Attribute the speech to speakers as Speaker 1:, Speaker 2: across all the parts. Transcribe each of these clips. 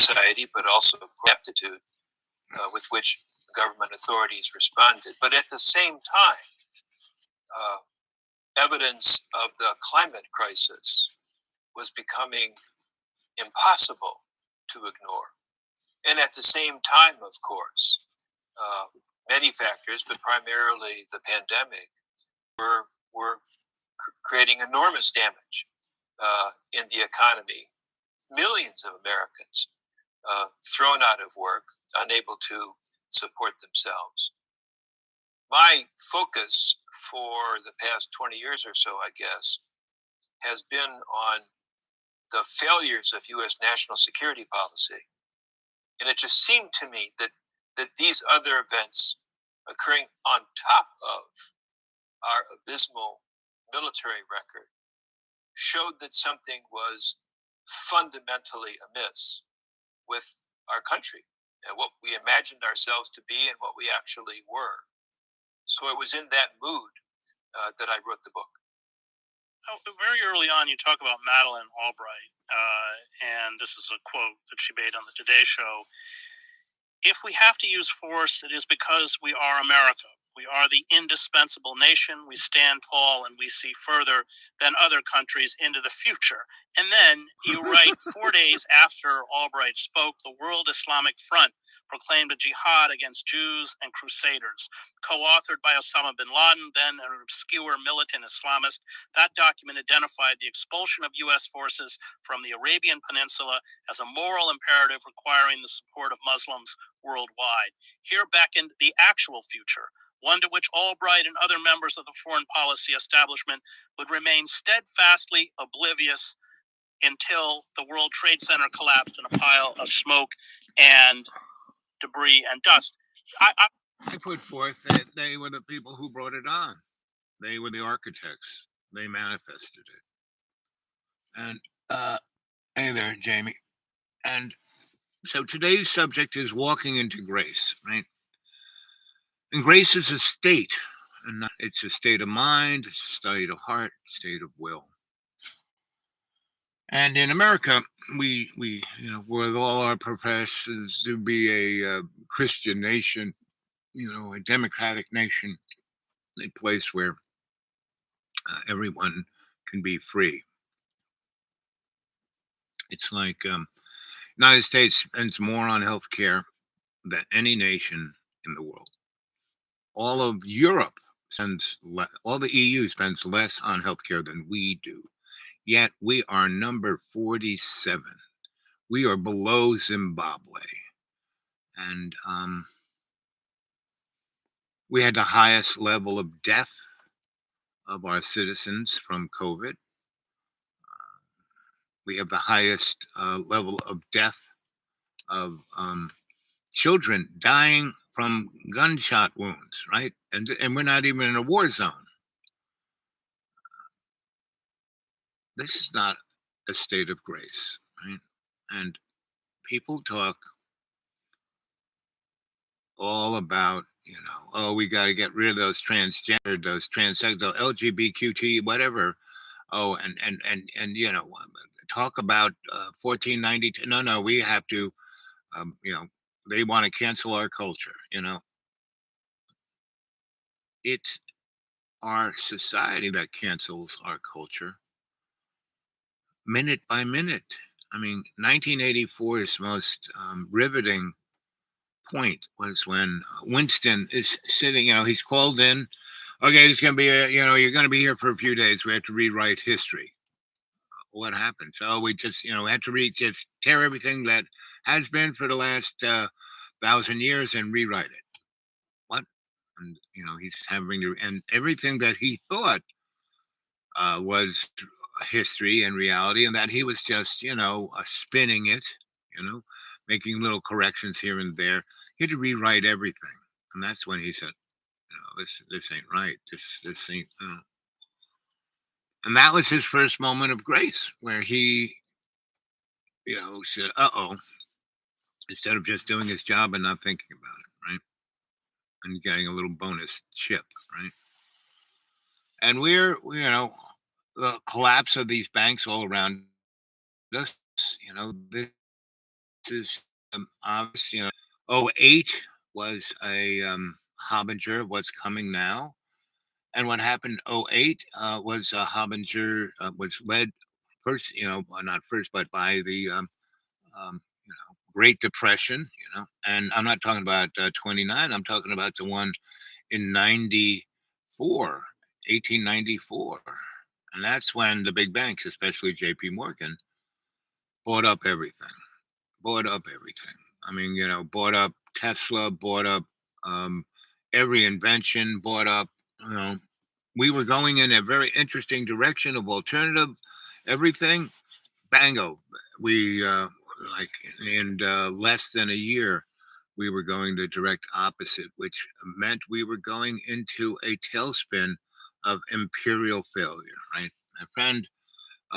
Speaker 1: society, but also aptitude with which government authorities responded. But at the same time, uh, evidence of the climate crisis was becoming impossible to ignore. And at the same time, of course, uh, many factors, but primarily the pandemic, were creating enormous damage in the economy. Millions of Americans thrown out of work, unable to support themselves. My focus for the past 20 years or so, I guess, has been on the failures of U.S. national security policy. And it just seemed to me that these other events occurring on top of our abysmal military record showed that something was fundamentally amiss with our country and what we imagined ourselves to be and what we actually were. So it was in that mood that I wrote the book.
Speaker 2: Very early on, you talk about Madeleine Albright, and this is a quote that she made on the Today Show. If we have to use force, it is because we are America. We are the indispensable nation. We stand tall and we see further than other countries into the future. And then you write 4 days after Albright spoke, the World Islamic Front proclaimed a jihad against Jews and crusaders. Co-authored by Osama bin Laden, then an obscure militant Islamist, that document identified the expulsion of U.S. forces from the Arabian Peninsula as a moral imperative requiring the support of Muslims worldwide. Here beckoned the actual future, one to which Albright and other members of the foreign policy establishment would remain steadfastly oblivious until the World Trade Center collapsed in a pile of smoke and debris and dust.
Speaker 3: I put forth that they were the people who brought it on. They were the architects. They manifested it. And hey there, Jamie. And so today's subject is walking into grace, right? And grace is a state, and it's a state of mind, it's a state of heart, state of will. And in America, we with all our professions to be a Christian nation, a democratic nation, a place where everyone can be free. It's like United States spends more on healthcare than any nation in the world. All of Europe all the EU spends less on healthcare than we do. Yet we are number 47. We are below Zimbabwe. And we had the highest level of death of our citizens from COVID. We have the highest level of death of children dying from gunshot wounds, right? And we're not even in a war zone. This is not a state of grace, right? And people talk all about, we got to get rid of those transgender, those transsexual, LGBTQ, whatever. Oh, and talk about 1492. No, we have to, they want to cancel our culture. It's our society that cancels our culture minute by minute. I mean, 1984's most riveting point was when Winston is sitting, he's called in. Okay, it's going to be, you're going to be here for a few days. We have to rewrite history. What happened? So we just, had to just tear everything that has been for the last 1,000 years and rewrite it. What? And, he's having to, and everything that he thought was history and reality, and that he was just, spinning it, making little corrections here and there. He had to rewrite everything. And that's when he said, this ain't right. This ain't, And that was his first moment of grace, where he, said, instead of just doing his job and not thinking about it, right? And getting a little bonus chip, right? And we're, the collapse of these banks all around us, this is obvious. '08 was a Harbinger. What's coming now? And what happened '08 was Harbinger was led first, not first, but by the Great Depression. And I'm not talking about 29. I'm talking about the one in 94, 1894. And that's when the big banks, especially JP Morgan, bought up everything. Bought up everything. I mean, bought up Tesla, bought up every invention, bought up, you know, we were going in a very interesting direction of alternative everything. Bango. We, like, in less than a year, we were going the direct opposite, which meant we were going into a tailspin of imperial failure, right? My friend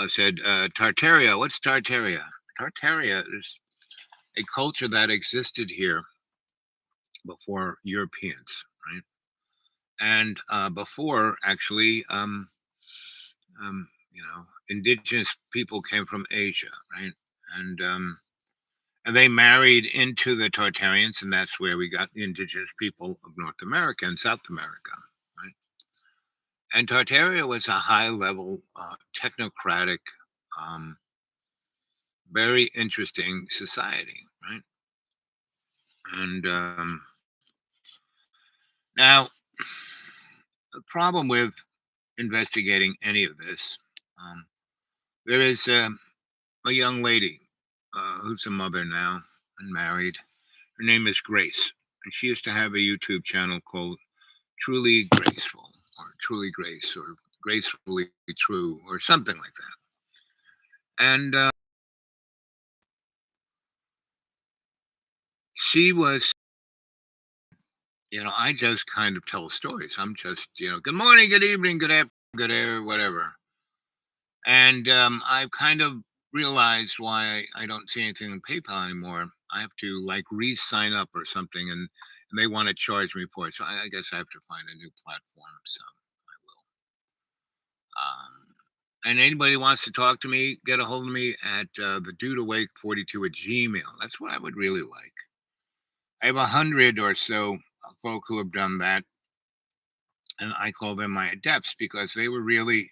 Speaker 3: said, Tartaria, what's Tartaria? Tartaria is a culture that existed here before Europeans, right? And before, actually, indigenous people came from Asia, right? And they married into the Tartarians, and that's where we got the indigenous people of North America and South America, right? And Tartaria was a high-level, technocratic, um, very interesting society, right? And now, the problem with investigating any of this, there is a young lady who's a mother now and married. Her name is Grace, and she used to have a YouTube channel called Truly Graceful, or Truly Grace, or Gracefully True, or something like that. And she was, I just kind of tell stories. I'm just, good morning, good evening, good afternoon, good air, whatever. And I've kind of realized why I don't see anything in PayPal anymore. I have to like re-sign up or something, and they want to charge me for it. So I guess I have to find a new platform. So I will. And anybody wants to talk to me, get a hold of me at the dude awake 42 at Gmail. That's what I would really like. I have 100 or so folk who have done that, and I call them my adepts because they were really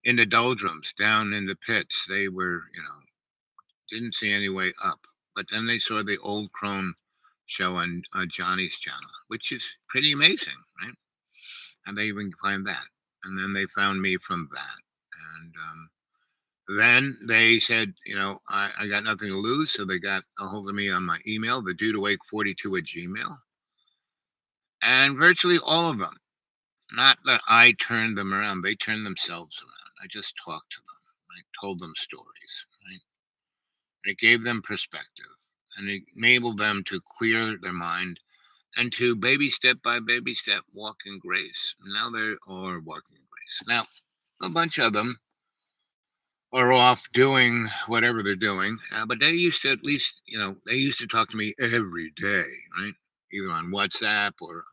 Speaker 3: in the doldrums, down in the pits. They were, didn't see any way up. But then they saw the old crone show on Johnny's channel, which is pretty amazing, right? And they even find that. And then they found me from that. And then they said, I got nothing to lose. So they got a hold of me on my email, the dude awake 42 at Gmail. And virtually all of them, not that I turned them around, they turned themselves around. I just talked to them. I told them stories, right? It gave them perspective and it enabled them to clear their mind and to baby step by baby step walk in grace. Now they're all walking in grace. Now, a bunch of them are off doing whatever they're doing, but they used to at least, they used to talk to me every day, right? Either on WhatsApp or,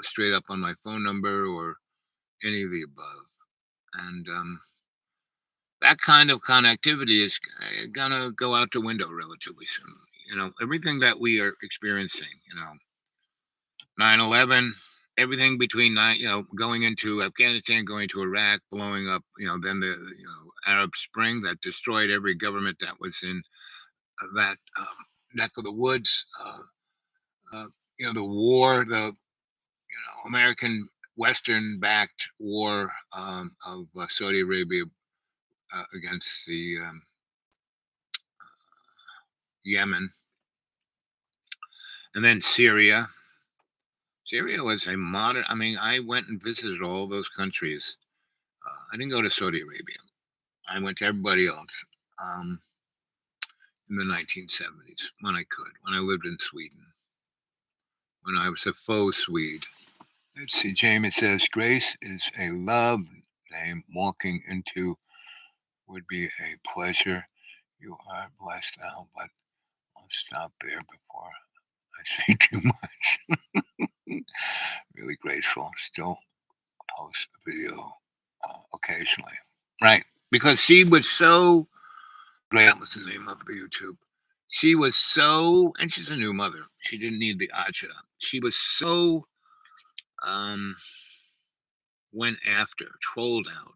Speaker 3: straight up on my phone number or any of the above. And that kind of connectivity is going to go out the window relatively soon. Everything that we are experiencing, 9/11, everything between going into Afghanistan, going to Iraq, blowing up, then the, Arab Spring that destroyed every government that was in that neck of the woods. The war, the, American Western-backed war of Saudi Arabia against the Yemen, and then Syria. Syria was a modern. I mean, I went and visited all those countries. I didn't go to Saudi Arabia. I went to everybody else in the 1970s when I could, when I lived in Sweden, when I was a faux Swede. Let's see, Jamie says, Grace is a love name. Walking into would be a pleasure. You are blessed now, but I'll stop there before I say too much. Really grateful. Still post a video occasionally. Right. Because she was so great. That was the name of the YouTube. she was so, and she's a new mother. She didn't need the agita. She was so um, went after, trolled out,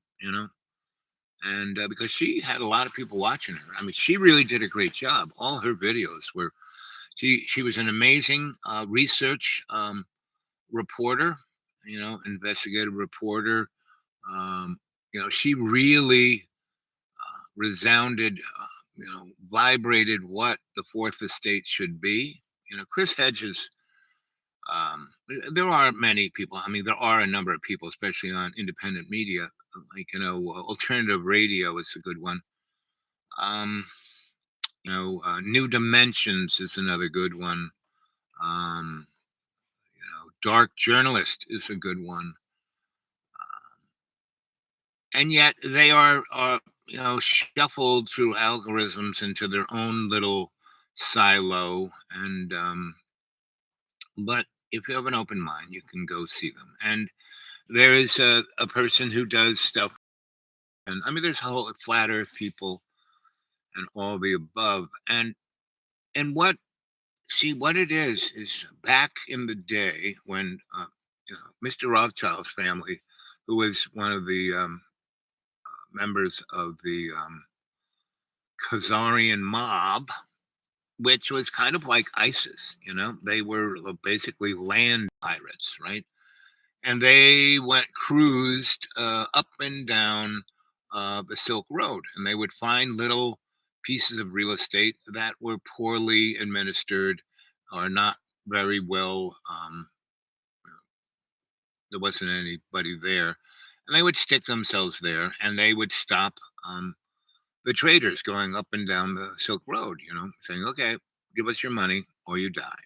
Speaker 3: and because she had a lot of people watching her. I mean, she really did a great job. All her videos were. She was an amazing research reporter, investigative reporter. Um, she really resounded, vibrated what the fourth estate should be. Chris Hedges, there are many people. I mean, there are a number of people, especially on independent media, like, alternative radio is a good one. Um, New Dimensions is another good one. Um, Dark Journalist is a good one. And yet they are shuffled through algorithms into their own little silo. And but if you have an open mind, you can go see them. And there is a person who does stuff, and I mean, there's whole flat Earth people and all the above. And what see what it is back in the day when Mr. Rothschild's family, who was one of the members of the Khazarian mob, which was kind of like ISIS. They were basically land pirates, right? And they cruised up and down the Silk Road, and they would find little pieces of real estate that were poorly administered or not very well. There wasn't anybody there, and they would stick themselves there, and they would stop the traders going up and down the Silk Road, saying, okay, give us your money or you die.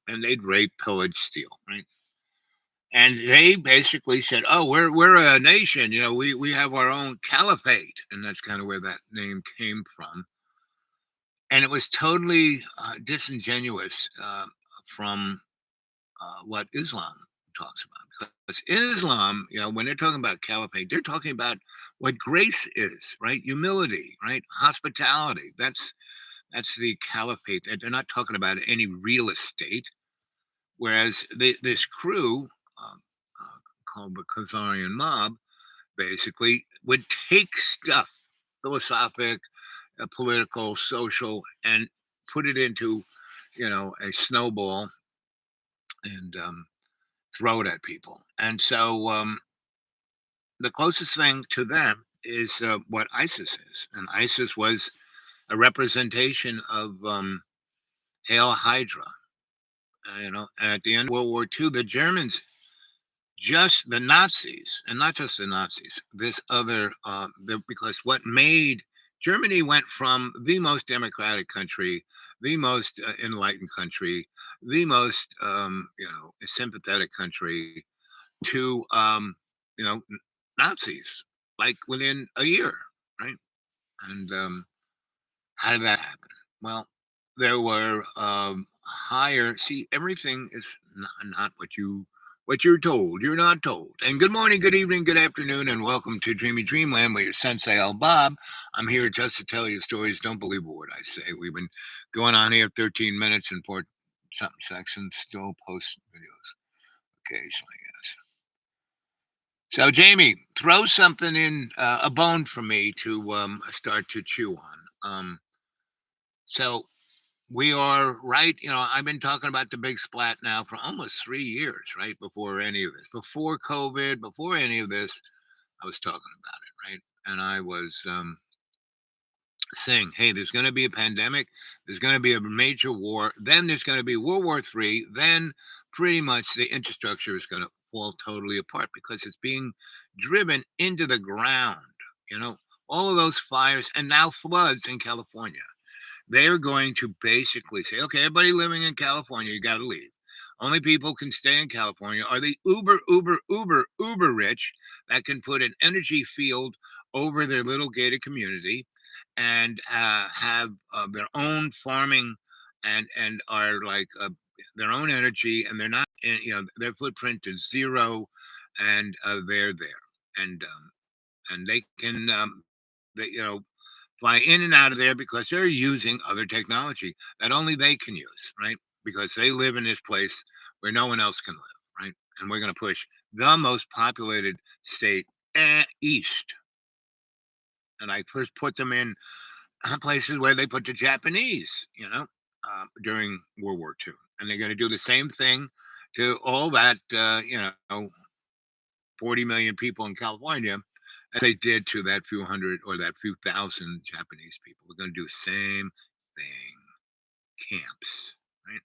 Speaker 3: And they'd rape, pillage, steal, right? And they basically said, oh, we're a nation, we have our own caliphate. And that's kind of where that name came from. And it was totally disingenuous from what Islam talks about. Because Islam, when they're talking about caliphate, they're talking about what grace is, right? Humility, right? Hospitality. That's the caliphate. They're not talking about any real estate. Whereas this crew, um, called the Khazarian mob, basically would take stuff, philosophic, political, social, and put it into, a snowball and throw it at people. And so the closest thing to them is what ISIS is. And ISIS was a representation of Hail Hydra. At the end of World War II, the Germans, just the Nazis, and not just the Nazis, this other, because what made Germany went from the most democratic country, the most enlightened country, the most, sympathetic country to, Nazis, like within a year, right? And how did that happen? Well, there were higher. See, everything is not what you're told. You're not told. And good morning, good evening, good afternoon, and welcome to Dreamy Dreamland with your Sensei Al Bob. I'm here just to tell you stories. Don't believe a word I say. We've been going on here 13 minutes and for something seconds. Still post videos occasionally. Yes. So, Jamie, throw something in a bone for me to start to chew on. So we are right. I've been talking about the big splat now for almost 3 years, right? Before any of this, before COVID, before any of this, I was talking about it, right? And I was saying, hey, there's going to be a pandemic, there's going to be a major war, then there's going to be World War III, then pretty much the infrastructure is going to fall totally apart because it's being driven into the ground. You know, all of those fires and now floods in California. They're going to basically say, okay, everybody living in California, you got to leave. Only people can stay in California are the uber rich that can put an energy field over their little gated community and have their own farming and are like their own energy, and they're not, their footprint is zero, and they're there, and they can, they, fly in and out of there because they're using other technology that only they can use, right? Because they live in this place where no one else can live, right? And we're going to push the most populated state east. And I first put them in places where they put the Japanese, during World War II. And they're going to do the same thing to all that, 40 million people in California as they did to that few hundred or that few thousand Japanese people. We're going to do the same thing, camps, right?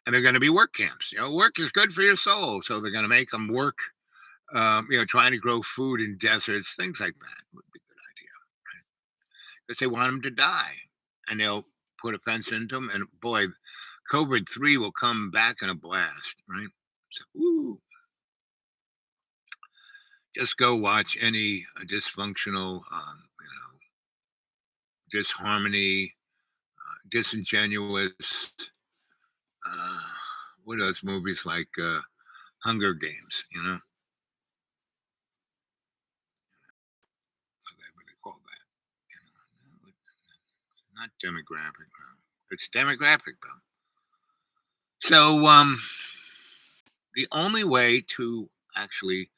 Speaker 3: And they're going to be work camps. Work is good for your soul. So they're going to make them work, trying to grow food in deserts, things like that would be a good idea, right? Because they want them to die. And they'll put a fence into them. And boy, COVID-3 will come back in a blast, right? So, ooh. Just go watch any dysfunctional, disharmony, disingenuous. What are those movies like Hunger Games? What do they call that? Not demographic. No. It's demographic though. So the only way to actually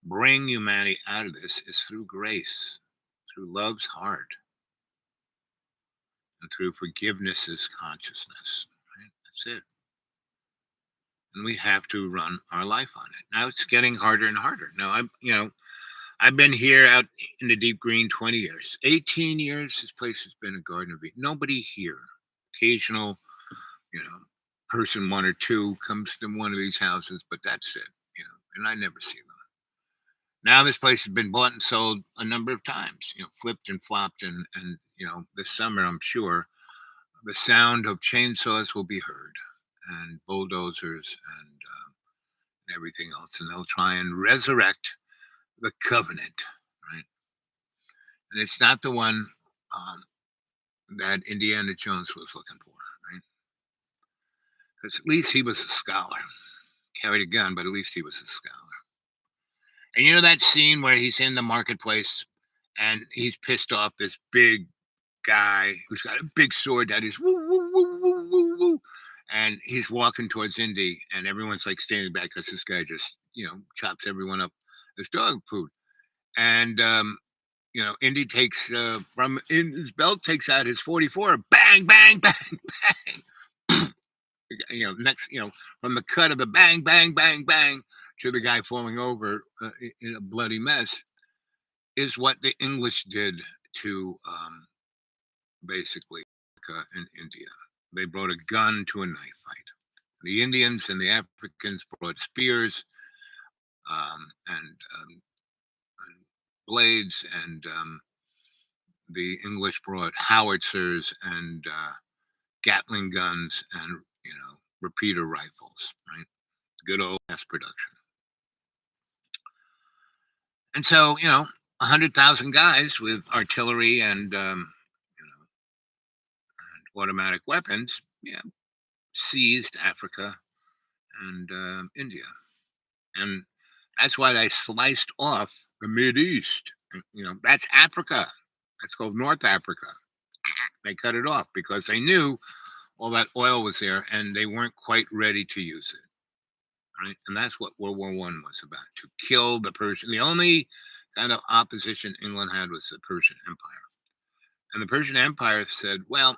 Speaker 3: bring humanity out of this is through grace, through love's heart, and through forgiveness' consciousness. Right? That's it. And we have to run our life on it. Now it's getting harder and harder. Now I've been here out in the deep green 20 years. 18 years, this place has been a garden of Eden. Nobody here. Occasional, person one or two comes to one of these houses, but that's it. And I never see them. Now this place has been bought and sold a number of times, flipped and flopped, and this summer I'm sure the sound of chainsaws will be heard, and bulldozers and everything else, and they'll try and resurrect the covenant, right? And it's not the one that Indiana Jones was looking for, right? Because at least he was a scholar, carried a gun, but at least he was a scholar. And you know that scene where he's in the marketplace and he's pissed off this big guy who's got a big sword that is woo, woo, woo, woo, woo, woo, and he's walking towards Indy, and everyone's like standing back because this guy just chops everyone up as dog food. And Indy takes from in his belt, takes out his 44, bang, bang, bang, bang. Next, from the cut of the bang, bang, bang, bang to the guy falling over in a bloody mess is what the English did to basically Africa and India. They brought a gun to a knife fight. The Indians and the Africans brought spears and blades, and the English brought howitzers and Gatling guns and repeater rifles, right? Good old mass production. And so 100,000 guys with artillery and and automatic weapons, seized Africa and India, and that's why they sliced off the Mideast. That's Africa. That's called North Africa. They cut it off because they knew all that oil was there, and they weren't quite ready to use it. Right, and that's what World War I was about: to kill the Persian. The only kind of opposition England had was the Persian Empire, and the Persian Empire said, "Well,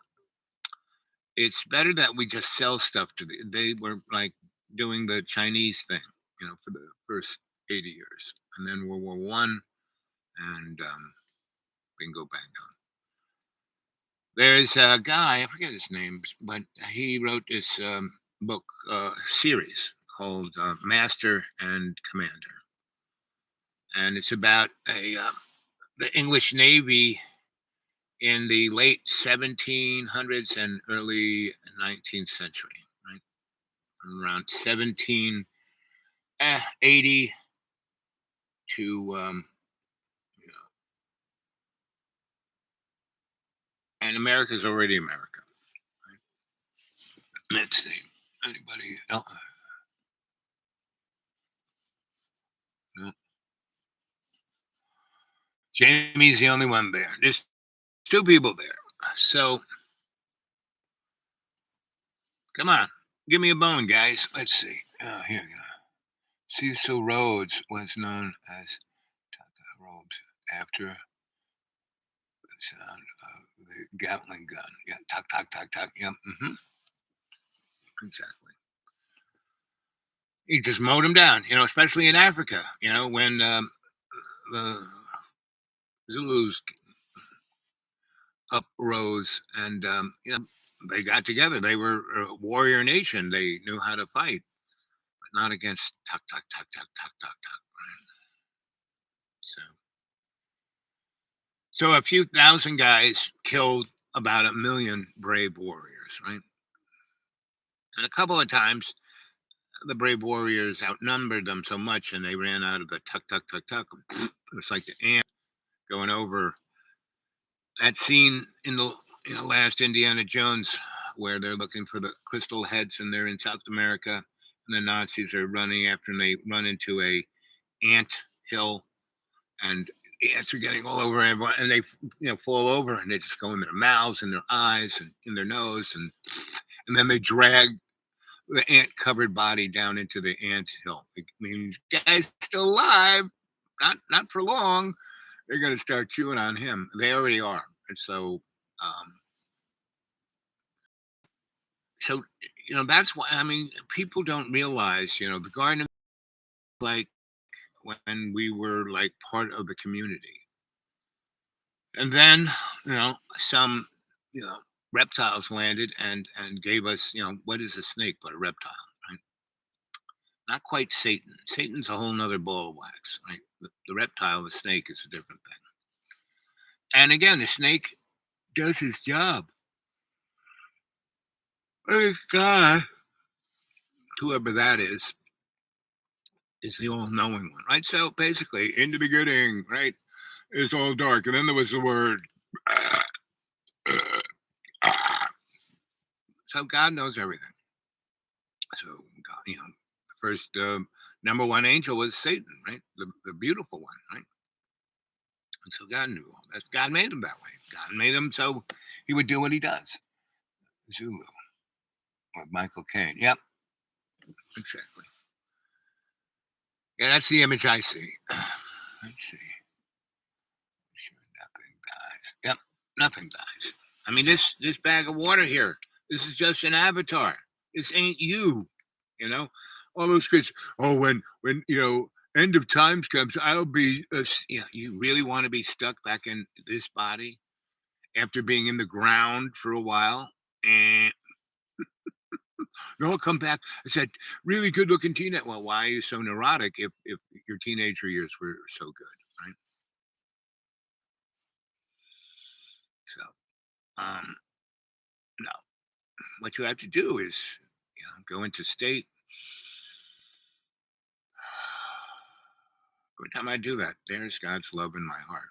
Speaker 3: it's better that we just sell stuff to the." They were like doing the Chinese thing, for the first 80 years, and then World War I, and bingo bango. There's a guy, I forget his name, but he wrote this book series called Master and Commander, and it's about the English Navy in the late 1700s and early 19th century, right? Around 1780 to and America's already America. Right? Let's see. Anybody else? No. Jamie's the only one there. This two people there. So come on, give me a bone, guys. Let's see. Oh, here we go. Cecil Rhodes was known as Rhodes after the sound of the Gatling gun. Yeah, tuck, tuck, tuck, tuck. Yep. Exactly. He just mowed them down, especially in Africa, when the Zulus uprose and, they got together. They were a warrior nation. They knew how to fight, but not against tuck, tuck, tuck, tuck, tuck, tuck, tuck. Right? So a few thousand guys killed about 1 million brave warriors, right? And a couple of times, the brave warriors outnumbered them so much, and they ran out of the tuck, tuck, tuck, tuck. It was like the ant going over that scene in the last Indiana Jones, where they're looking for the crystal heads, and they're in South America, and the Nazis are running after, and they run into a ant hill, and the ants are getting all over everyone, and they fall over, and they just go in their mouths and their eyes and in their nose, and then they drag the ant covered body down into the ant hill. I mean, this guy's still alive, not for long. They're going to start chewing on him. They already are. And so, that's why, people don't realize, the Garden of, like when we were like part of the community. And then, some, reptiles landed and gave us, what is a snake but a reptile, right? Not quite Satan. Satan's a whole nother ball of wax, right? The reptile, the snake is a different thing. And again, the snake does his job. God, whoever that is the all-knowing one, right? So basically, in the beginning, right, it's all dark, and then there was the word. So God knows everything. So God, the first number one angel was Satan, right? The beautiful one, right? And so God knew all that. God made him that way. God made him so he would do what he does. Zulu or Michael Caine. Yep, exactly. Yeah, that's the image I see. Let's see. Sure, nothing dies. Yep, nothing dies. I mean, this bag of water here, this is just an avatar. This ain't you. All those kids. Oh, when end of times comes, I'll be. You really want to be stuck back in this body after being in the ground for a while? And no, I'll come back. I said, really good looking teenage. Well, why are you so neurotic if your teenager years were so good, right? So, no. What you have to do is, go into state. Every time I do that, there's God's love in my heart.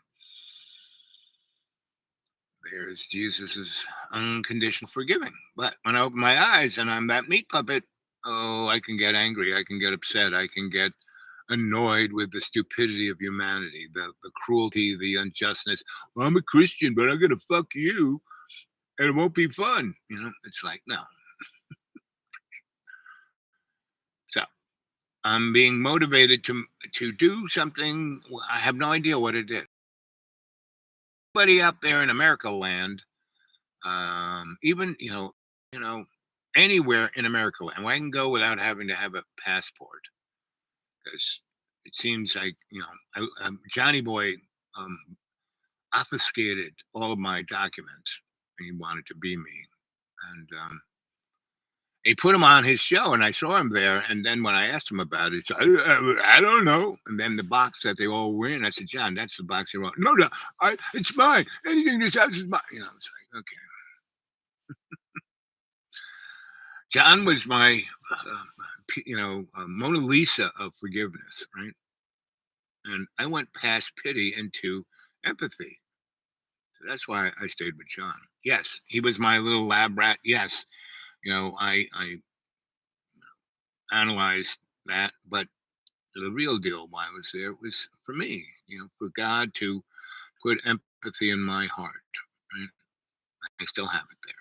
Speaker 3: There's Jesus's unconditional forgiving. But when I open my eyes and I'm that meat puppet, oh, I can get angry. I can get upset. I can get annoyed with the stupidity of humanity, the cruelty, the unjustness. Well, I'm a Christian, but I'm going to fuck you and it won't be fun. It's like, no. So I'm being motivated to do something. I have no idea what it is. Everybody out there in America land, even, anywhere in America land, where I can go without having to have a passport. Because it seems like, Johnny Boy obfuscated all of my documents. He wanted to be me. And he put him on his show, and I saw him there. And then when I asked him about it, I don't know. And then the box that they all were in, I said, John, that's the box you want. No, it's mine. Anything in this house is mine. It's like, okay. John was my, Mona Lisa of forgiveness, right? And I went past pity into empathy. So that's why I stayed with John. Yes, he was my little lab rat. Yes, I analyzed that, but the real deal why I was there was for me, for God to put empathy in my heart. Right? I still have it there,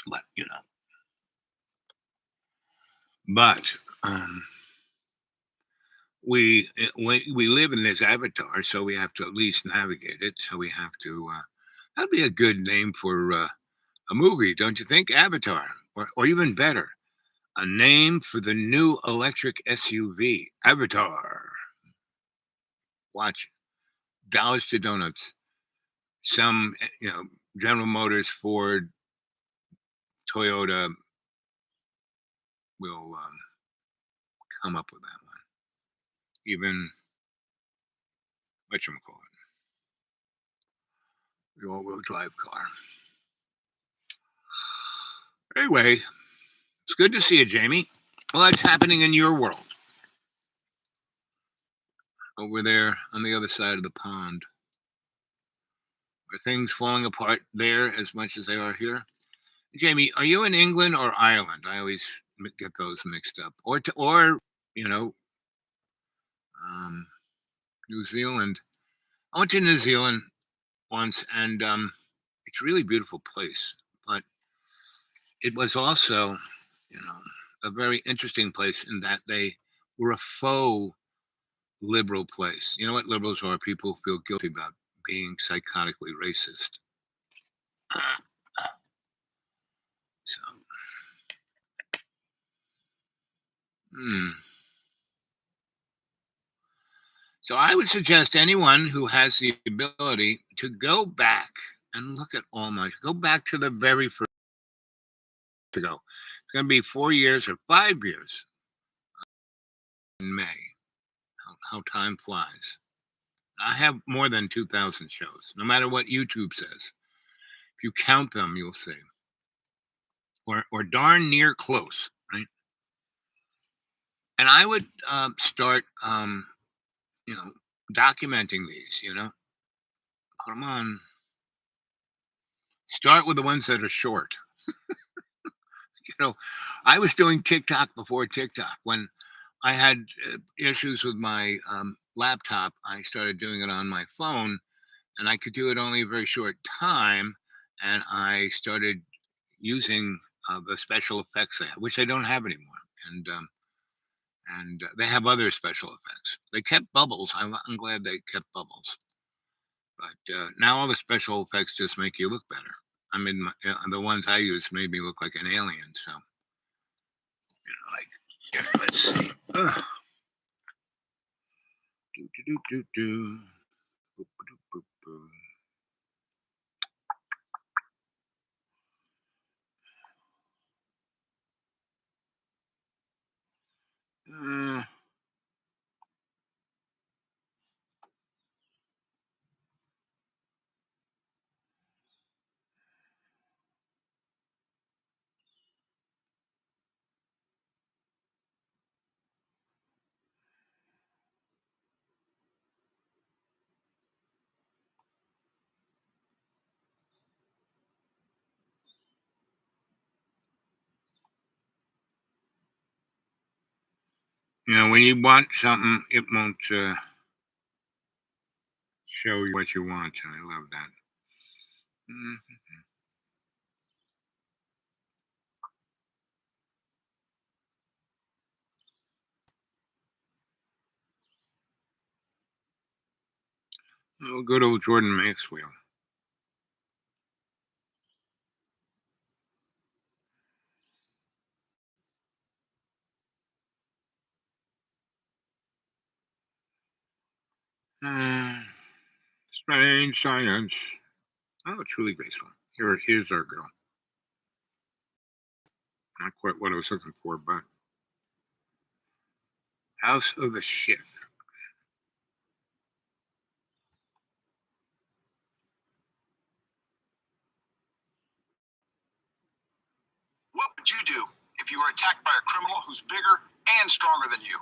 Speaker 3: but But we live in this avatar, so we have to at least navigate it. So we have to. That'd be a good name for a movie, don't you think? Avatar, or even better, a name for the new electric SUV, Avatar. Watch dollars to donuts. Some, General Motors, Ford, Toyota will come up with that one. Even whatchamacallit, the all-wheel drive car. Anyway, it's good to see you, Jamie. Well, that's happening in your world. Over there on the other side of the pond. Are things falling apart there as much as they are here? Jamie, are you in England or Ireland? I always get those mixed up. Or New Zealand. I went to New Zealand once, and it's a really beautiful place. But it was also, a very interesting place in that they were a faux liberal place. You know what liberals are? People who feel guilty about being psychotically racist. So, So I would suggest anyone who has the ability to go back and look at all my, go back to the very first ago. It's going to be 4 years or 5 years in May. How time flies. I have more than 2,000 shows, no matter what YouTube says. If you count them, you'll see. Or darn near close, right? And I would start, documenting these, Put them on. Start with the ones that are short. I was doing TikTok before TikTok. When I had issues with my laptop, I started doing it on my phone, and I could do it only a very short time. And I started using the special effects I have, which I don't have anymore. And they have other special effects. They kept bubbles. I'm glad they kept bubbles. But now all the special effects just make you look better. I mean, the ones I use made me look like an alien. So, let's see. Do. Boop, boop, boop, boop. When you want something, it won't show you what you want. I love that. Oh, good old Jordan Maxwell. Strange science. Oh, truly graceful. Here's our girl. Not quite what I was looking for, but House of the Ship.
Speaker 4: What would you do if you were attacked by a criminal who's bigger and stronger than you?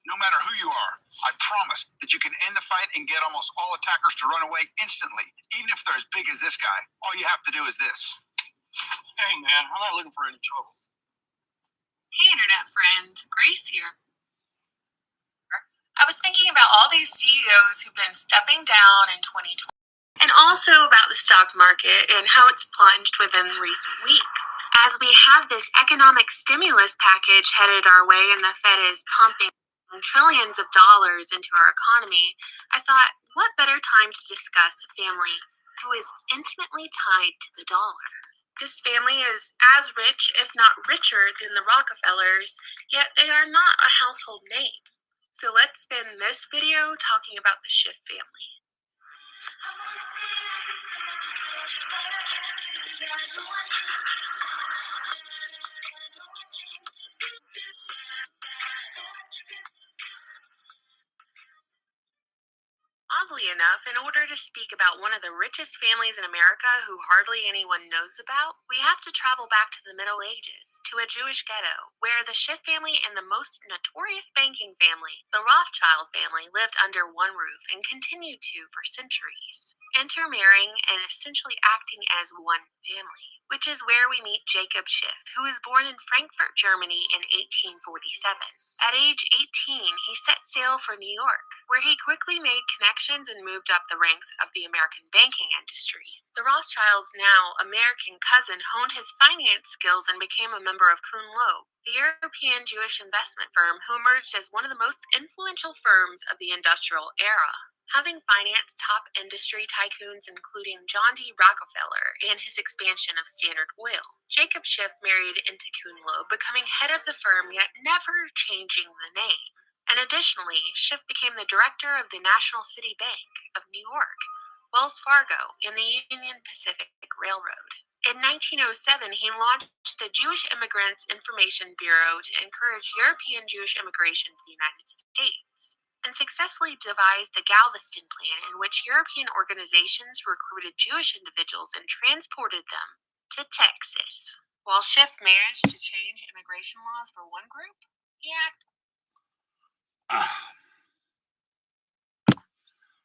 Speaker 4: No matter who you are, I promise that you can end the fight and get almost all attackers to run away instantly. Even if they're as big as this guy, all you have to do is this. Hey man, I'm not looking for any trouble.
Speaker 5: Hey internet friend, Grace here. I was thinking about all these CEOs who've been stepping down in 2020. And and also about the stock market and how it's plunged within recent weeks. As we have this economic stimulus package headed our way and the Fed is pumping trillions of dollars into our economy, I thought, what better time to discuss a family who is intimately tied to the dollar? This family is as rich, if not richer, than the Rockefellers, yet they are not a household name. So let's spend this video talking about the Schiff family. Oddly enough, in order to speak about one of the richest families in America who hardly anyone knows about, we have to travel back to the Middle Ages, to a Jewish ghetto, where the Schiff family and the most notorious banking family, the Rothschild family, lived under one roof and continued to for centuries, intermarrying and essentially acting as one family, which is where we meet Jacob Schiff, who was born in Frankfurt, Germany in 1847. At age 18, he set sail for New York, where he quickly made connections and moved up the ranks of the American banking industry. The Rothschild's now American cousin honed his finance skills and became a member of Kuhn Loeb, the European Jewish investment firm who emerged as one of the most influential firms of the industrial era. Having financed top industry tycoons including John D. Rockefeller and his expansion of Standard Oil, Jacob Schiff married into Kuhn Loeb, becoming head of the firm yet never changing the name. And additionally, Schiff became the director of the National City Bank of New York, Wells Fargo, and the Union Pacific Railroad. In 1907, he launched the Jewish Immigrants Information Bureau to encourage European Jewish immigration to the United States, and successfully devised the Galveston Plan, in which European organizations recruited Jewish individuals and transported them to Texas. While Schiff managed to change immigration laws for one group, he acted.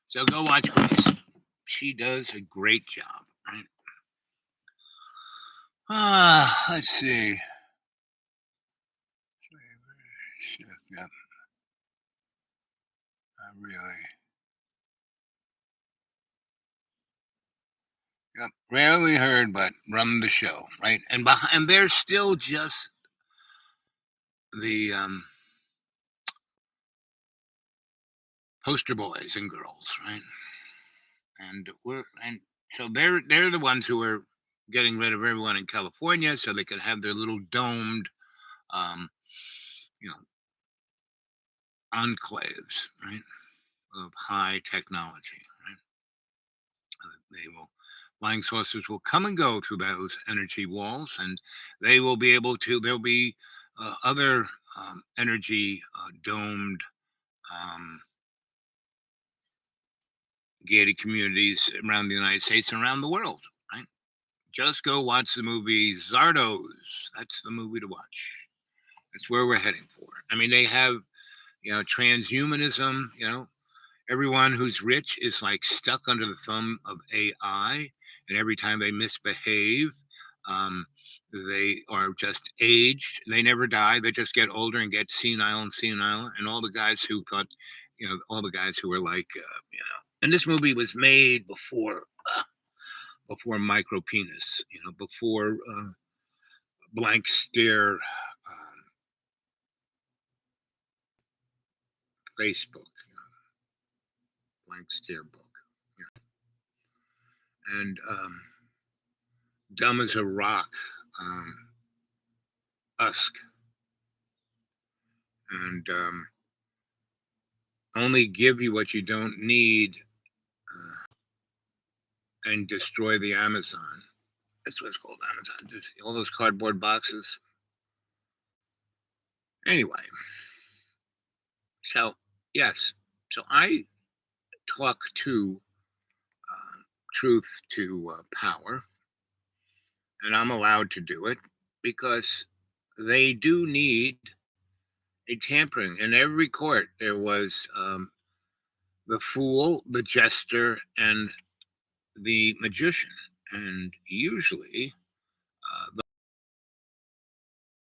Speaker 3: So go watch Grace. She does a great job, right? Let's see. Schiff, yep. Yep, rarely heard, but run the show, right? And they're still just the poster boys and girls, right? And so they're the ones who are getting rid of everyone in California so they could have their little domed, enclaves, right, of high technology, right? Flying saucers will come and go through those energy walls, and they will be able to. There'll be other energy domed gated communities around the United States and around the world, right? Just go watch the movie Zardos. That's the movie to watch. That's where we're heading for. I mean, they have, transhumanism, everyone who's rich is like stuck under the thumb of AI, and every time they misbehave, they are just aged. They never die. They just get older and get senile. And all the guys who thought, all the guys who were like, and this movie was made before Micro Penis, before Blank Stare, Facebook, Blank Stare book, and Dumb as a Rock, Usk, and Only Give You What You Don't Need, and Destroy the Amazon. That's what it's called, Amazon. All those cardboard boxes. Anyway, so yes, so I talk to truth to power, and I'm allowed to do it because they do need a tampering. In every court, there was the fool, the jester, and the magician, and usually the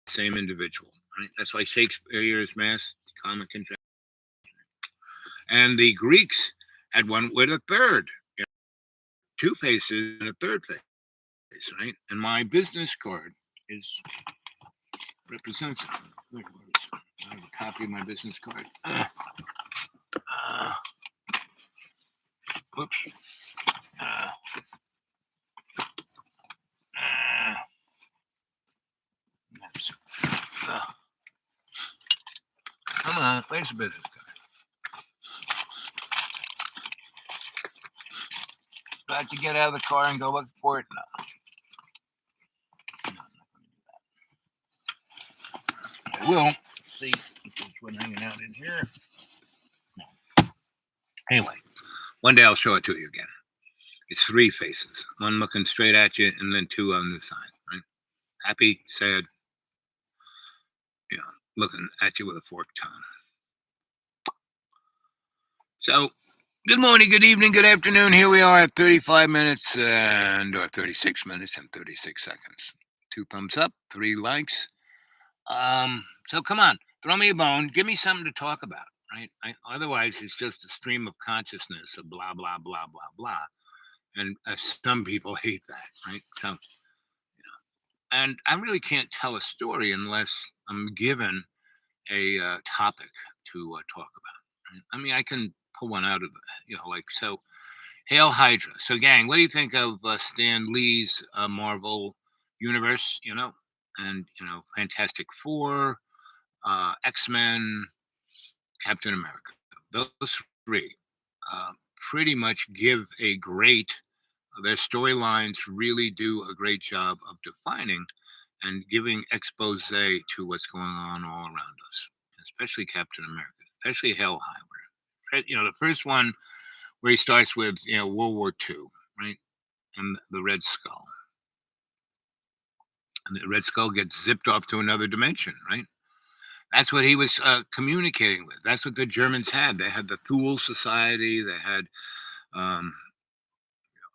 Speaker 3: same individual. Right? That's why Shakespeare's masked comic contraction. And the Greeks had one with a third. two faces and a third face, right? And my business card represents. Wait, I have a copy of my business card. Whoops. Come on, where's the business card? Do I have to get out of the car and go look for it? No. I'm not gonna do that. I will. See if there's one hanging out in here. No. Anyway, one day I'll show it to you again. It's three faces, one looking straight at you and then two on the side, right? Happy, sad, looking at you with a forked tongue. So, good morning, good evening, good afternoon. Here we are at 35 minutes or 36 minutes and 36 seconds. 2 thumbs up, 3 likes. So come on, throw me a bone. Give me something to talk about, right? Otherwise, it's just a stream of consciousness of blah, blah, blah, blah, blah. And some people hate that, right? So, and I really can't tell a story unless I'm given a topic to talk about. Right? I mean, I can pull one out of, like, so, Hail Hydra. So, gang, what do you think of Stan Lee's Marvel universe, and, Fantastic Four, X-Men, Captain America? Those three pretty much give a great, their storylines really do a great job of defining and giving expose to what's going on all around us, especially Captain America, especially Hail Hydra. The first one where he starts with, World War II, right? And the Red Skull. And the Red Skull gets zipped off to another dimension, right? That's what he was communicating with. That's what the Germans had. They had the Thule Society. They had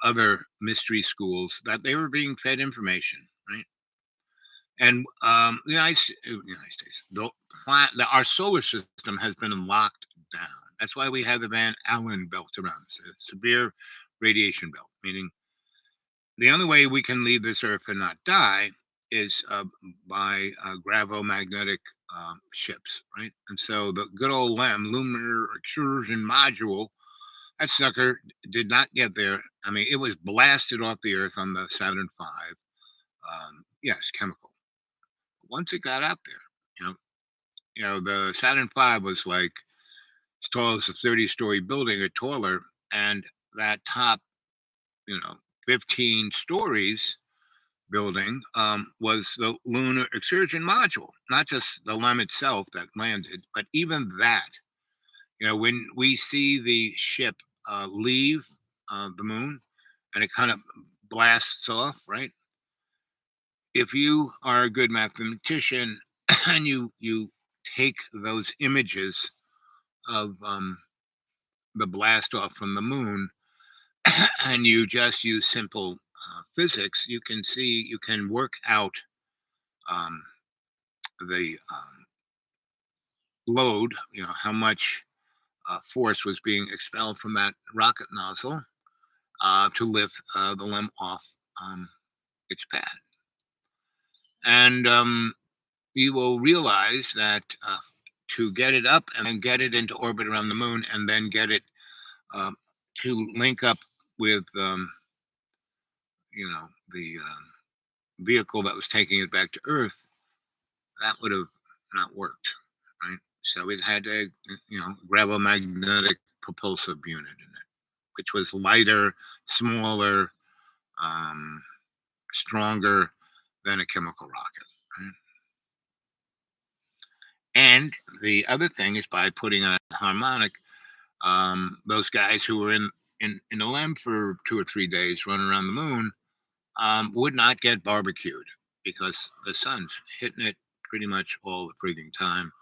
Speaker 3: other mystery schools that they were being fed information, right? And the United States, our solar system has been locked down. That's why we have the Van Allen belt around us, a severe radiation belt, meaning the only way we can leave this Earth and not die is by gravomagnetic ships, right? And so the good old Lunar Excursion Module, that sucker did not get there. I mean, it was blasted off the Earth on the Saturn V. Yes, chemical. Once it got out there, the Saturn V was like as tall as a 30-story building or taller, and that top, 15 stories building was the Lunar Excursion Module, not just the LEM itself that landed, but even that. When we see the ship leave the moon and it kind of blasts off, right? If you are a good mathematician and you take those images of the blast off from the moon and you just use simple physics, you can work out the load, how much force was being expelled from that rocket nozzle to lift the LEM off its pad. And you will realize that to get it up and then get it into orbit around the moon and then get it to link up with, the vehicle that was taking it back to Earth, that would have not worked, right? So it had a, gravomagnetic propulsive unit in it, which was lighter, smaller, stronger than a chemical rocket. Right? And the other thing is by putting on a harmonic, those guys who were in the LEM for 2 or 3 days running around the moon would not get barbecued because the sun's hitting it pretty much all the freaking time.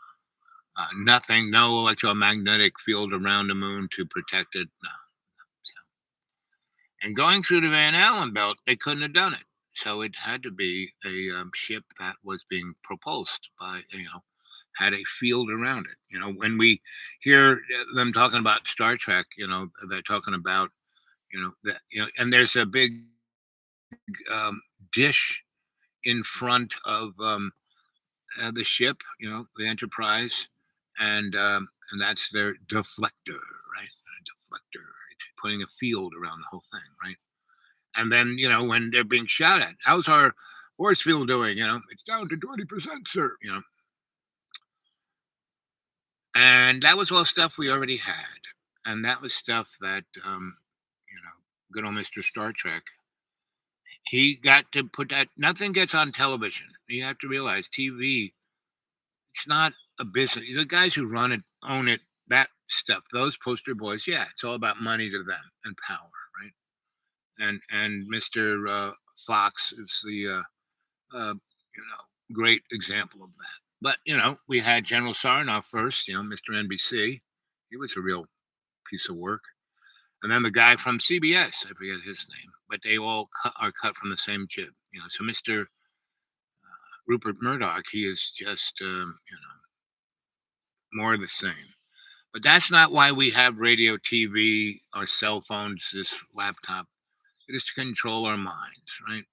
Speaker 3: Nothing, no electromagnetic field around the moon to protect it. No. So, and going through the Van Allen belt, they couldn't have done it. So it had to be a ship that was being propulsed by, had a field around it. When we hear them talking about Star Trek, they're talking about, And there's a big dish in front of the ship, the Enterprise, and that's their deflector, right? A deflector, right? Putting a field around the whole thing, right? And then when they're being shot at, how's our force field doing? It's down to 20%, sir. And that was all stuff we already had, and that was stuff that good old Mr. Star Trek. He got to put that. Nothing gets on television. You have to realize TV. It's not a business. The guys who run it, own it, that stuff, those poster boys, yeah, it's all about money to them and power, right? And Mr. Fox is the great example of that. But we had General Sarnoff first, Mr. NBC. He was a real piece of work. And then the guy from CBS, I forget his name, but they all are cut from the same jib. So Mr. Rupert Murdoch, he is just more of the same. But that's not why we have radio, TV, our cell phones, this laptop. It is to control our minds, right?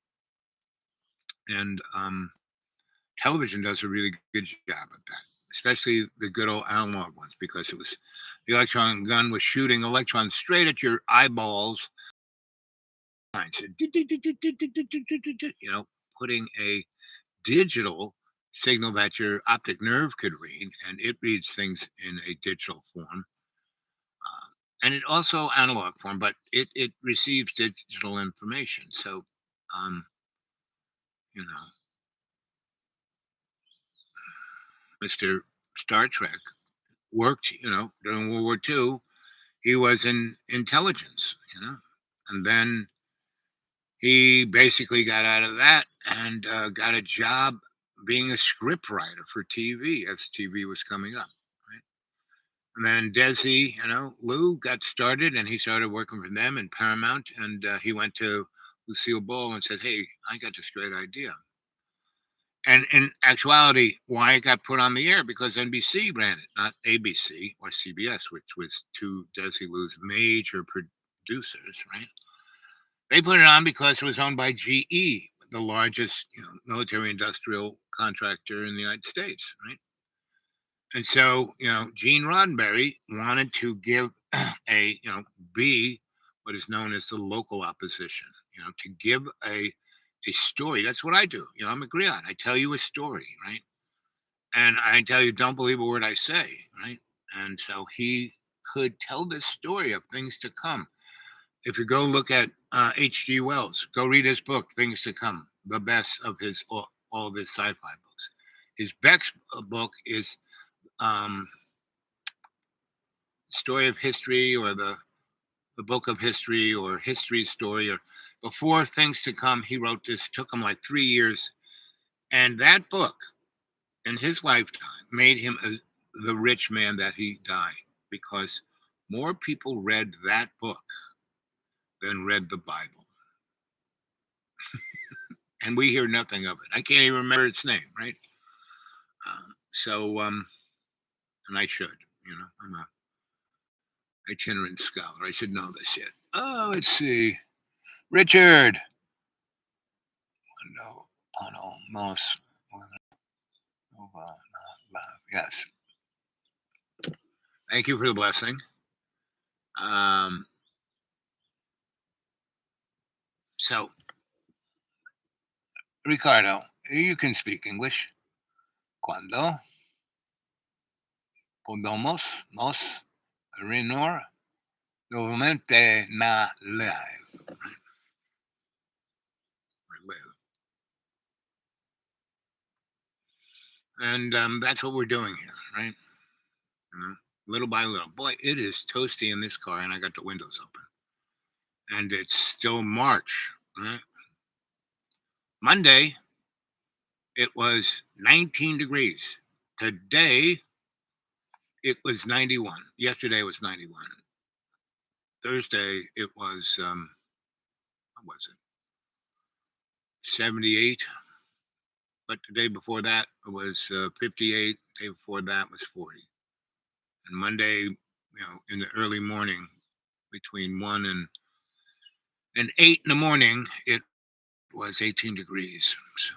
Speaker 3: And television does a really good job at that, especially the good old analog ones, because it was the electron gun was shooting electrons straight at your eyeballs. Putting a digital signal that your optic nerve could read, and it reads things in a digital form. And it also analog form, but it receives digital information. So, Mr. Star Trek worked, during World War II. He was in intelligence, and then he basically got out of that and got a job being a script writer for TV as TV was coming up, right? And then Desi, Lou got started, and he started working for them in Paramount, and he went to Lucille Ball and said, "Hey, I got this great idea." And in actuality, why it got put on the air? Because NBC ran it, not ABC or CBS, which was two Desilu's major producers, right? They put it on because it was owned by GE, the largest military industrial contractor in the United States, right? And so, Gene Roddenberry wanted to give be what is known as the local opposition, to give a story. That's what I do. I'm a griot. I tell you a story, right? And I tell you, don't believe a word I say, right? And so he could tell this story of things to come. If you go look at H.G. Wells, go read his book, Things to Come, the best of his all of his sci-fi books. His best book is Story of History, or the Book of History, or History's Story, or before Things to Come. He wrote this, took him like 3 years. And that book, in his lifetime, made him the rich man that he died, because more people read that book than read the Bible. And we hear nothing of it. I can't even remember its name, right? And I should, I'm a itinerant scholar. I should know this shit. Oh, let's see. Richard. No, most. Yes. Thank you for the blessing. So, Ricardo, you can speak English. Cuando podemos nos reunir nuevamente na live. And that's what we're doing here, right? Little by little. Boy, it is toasty in this car, and I got the windows open. And it's still March, right? Monday, it was 19 degrees. Today, it was 91. Yesterday was 91. Thursday, it was, what was it? 78. But the day before that, it was 58. The day before that was 40. And Monday, in the early morning, between 1 and And 8 in the morning, it was 18 degrees. So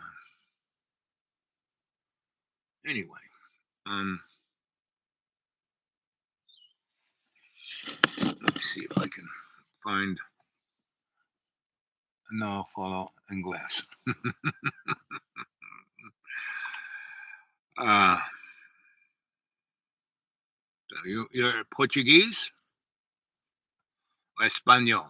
Speaker 3: anyway, let's see if I can find no follow in glass. uh, you're Portuguese or Espanol?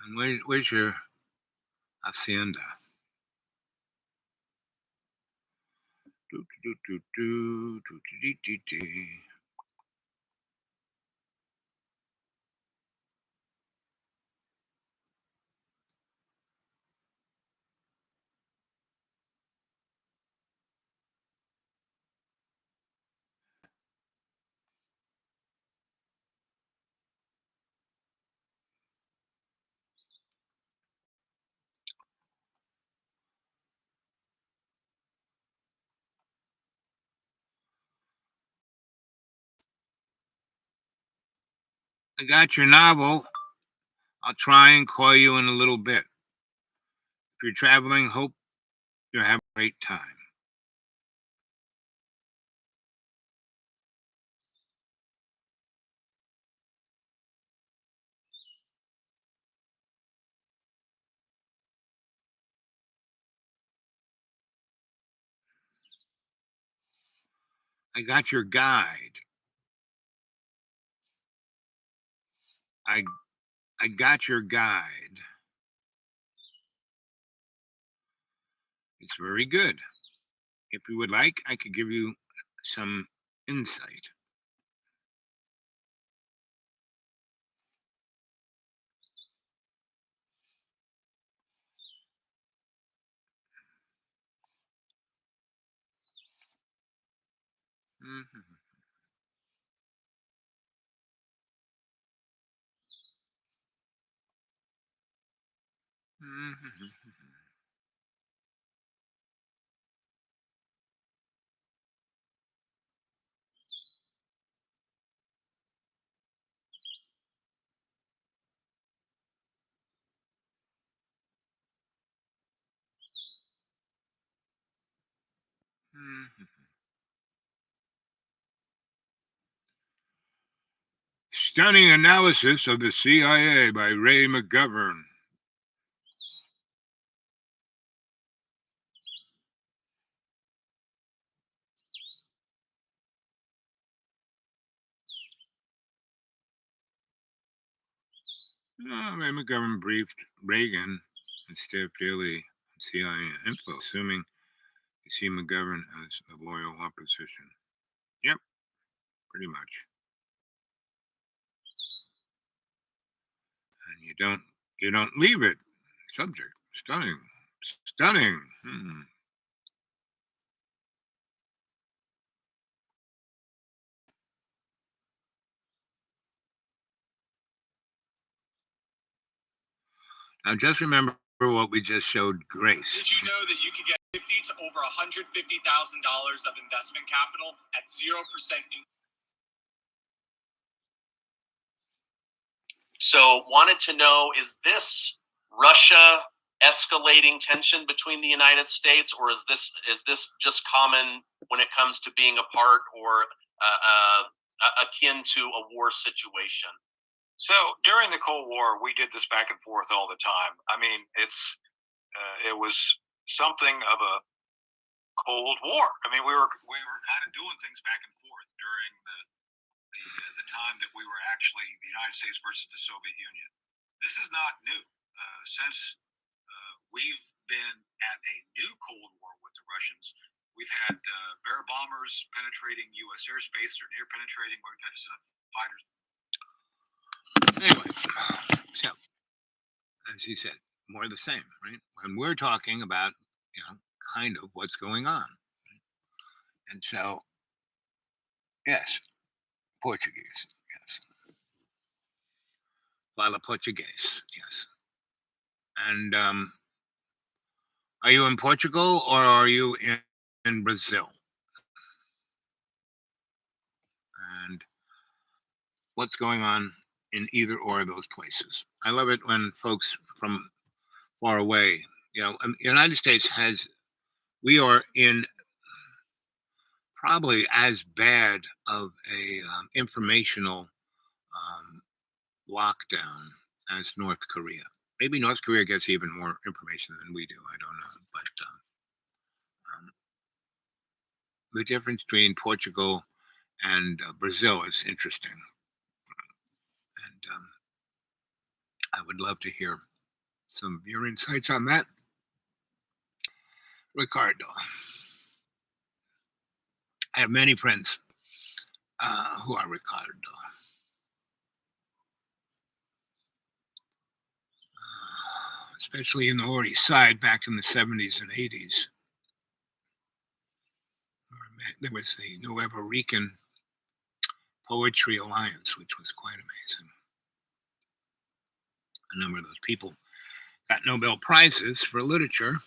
Speaker 3: And where's your hacienda? Do, do, do, do, do, do, do, do, do. I got your novel. I'll try and call you in a little bit. If you're traveling, hope you have a great time. I got your guide. I got your guide. It's very good. If you would like, I could give you some insight. Mhm. Mhm. Mhm. Stunning analysis of the CIA by Ray McGovern. Ray McGovern briefed Reagan and Steph Daly on CIA info, assuming you see McGovern as a loyal opposition. Yep, pretty much. And you don't leave it. Subject stunning, stunning. Now just remember what we just showed Grace.
Speaker 6: Did you know that you could get $50,000 to over $150,000 of investment capital at 0%?
Speaker 7: So, wanted to know, is this Russia escalating tension between the United States, or is this just common when it comes to being a part or akin to a war situation?
Speaker 4: So during the Cold War, we did this back and forth all the time. I mean, it was something of a Cold War. I mean, we were kind of doing things back and forth during the time that we were actually the United States versus the Soviet Union. This is not new. Since we've been at a new Cold War with the Russians, we've had Bear bombers penetrating U.S. airspace. They're near penetrating. We've had fighters.
Speaker 3: Anyway, so as he said, more of the same, right? And we're talking about, kind of what's going on. And so, yes, Portuguese, yes. Fala Portuguese, yes. And Are you in Portugal or are you in Brazil? And what's going on in either or of those places? I love it when folks from far away, the United States we are in probably as bad of a informational lockdown as North Korea. Maybe North Korea gets even more information than we do. I don't know. But the difference between Portugal and Brazil is interesting. And I would love to hear some of your insights on that. Ricardo. I have many friends who are Ricardo. Especially in the Lower East Side back in the 70s and 80s. There was the Nuevo Rican Poetry Alliance, which was quite amazing. A number of those people got Nobel Prizes for literature,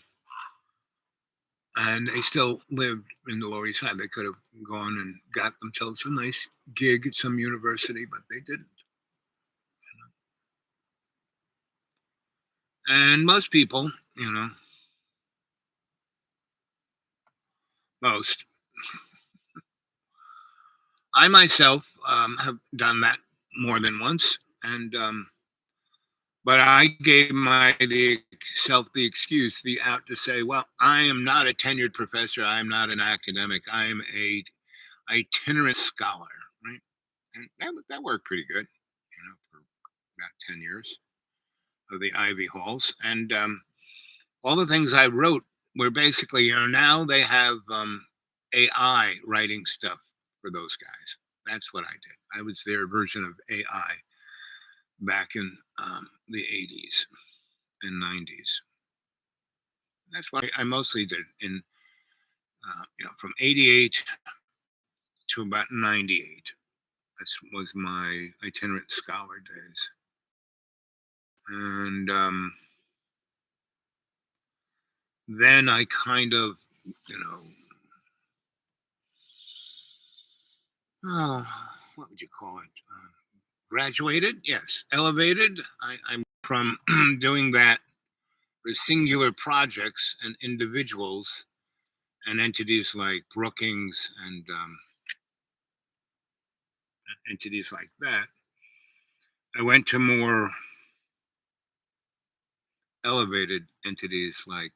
Speaker 3: and they still lived in the Lower East Side. They could have gone and got themselves a nice gig at some university, but they didn't. And most people, most. I myself have done that more than once, and but I gave myself the excuse, the out to say, well, I am not a tenured professor. I am not an academic. I am a itinerant scholar, right? And that worked pretty good, for about 10 years of the Ivy Halls. And all the things I wrote were basically, now they have AI writing stuff for those guys. That's what I did. I was their version of AI back in the 80s and 90s. That's what I mostly did in, from 88 to about 98. That was my itinerant scholar days. And then I kind of, what would you call it? Graduated? Yes. Elevated. I'm from doing that for singular projects and individuals and entities like Brookings and entities like that. I went to more elevated entities like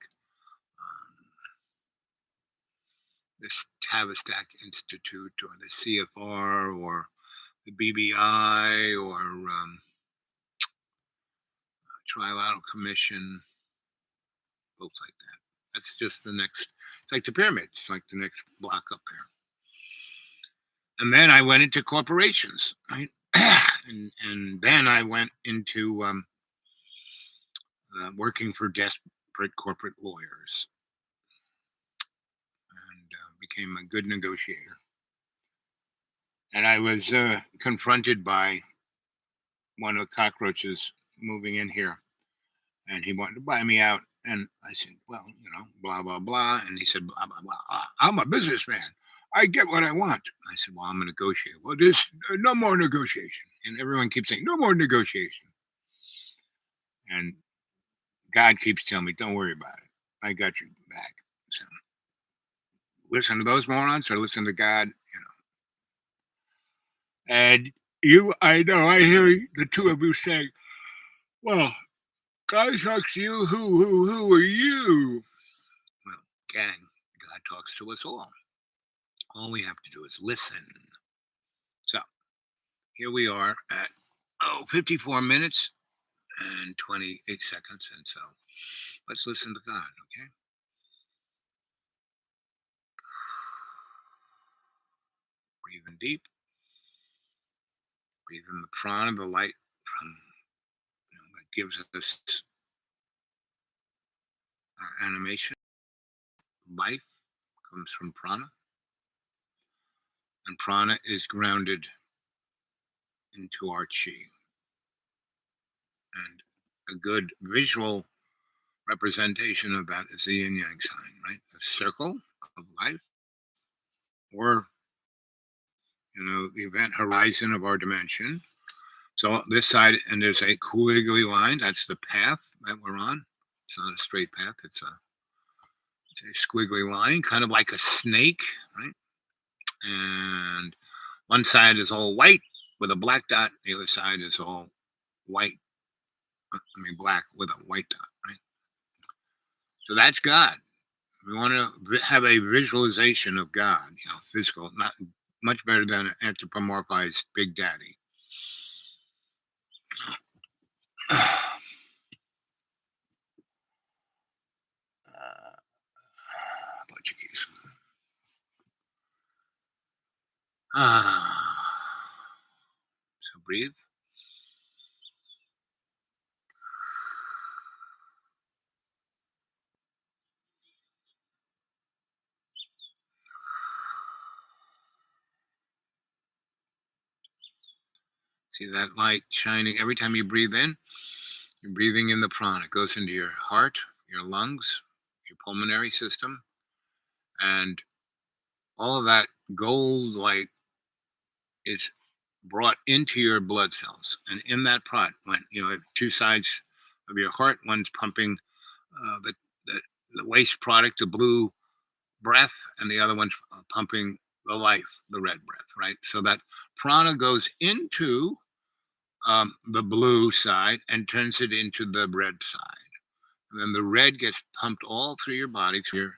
Speaker 3: this Tavistock Institute or the CFR or the BBI or Trilateral Commission, folks like that. That's just the next, it's like the pyramid. It's like the next block up there. And then I went into corporations, right? and then I went into working for desperate corporate lawyers and became a good negotiator. And I was confronted by one of the cockroaches moving in here, and he wanted to buy me out. And I said, well, blah, blah, blah. And he said, blah, blah, blah. I'm a businessman. I get what I want. I said, well, I'm a negotiator. Well, there's no more negotiation. And everyone keeps saying, no more negotiation. And God keeps telling me, don't worry about it. I got your back. So listen to those morons or listen to God, And I know, I hear the two of you saying, well, God talks to you. Who are you? Well, gang, God talks to us all. All we have to do is listen. So here we are at 54 minutes and 28 seconds. And so let's listen to God, okay? Breathe in deep. Breathe in the prana, the light from that gives us our animation. Life comes from prana. And prana is grounded into our chi. And a good visual representation of that is the yin yang sign, right? The circle of life, or the event horizon of our dimension. So this side, and there's a quiggly line. That's the path that we're on. It's not a straight path. It's a squiggly line, kind of like a snake, right? And one side is all white with a black dot. The other side is all white. Black with a white dot, right? So that's God. We want to have a visualization of God, physical, not much better than an anthropomorphized Big Daddy. Portuguese. So breathe. See that light shining every time you breathe in? You're breathing in the prana. It goes into your heart, your lungs, your pulmonary system, and all of that gold light is brought into your blood cells. And in that pot, when two sides of your heart, one's pumping the waste product, the blue breath, and the other one's pumping the life, the red breath, right? So that prana goes into the blue side and turns it into the red side. And then the red gets pumped all through your body, through your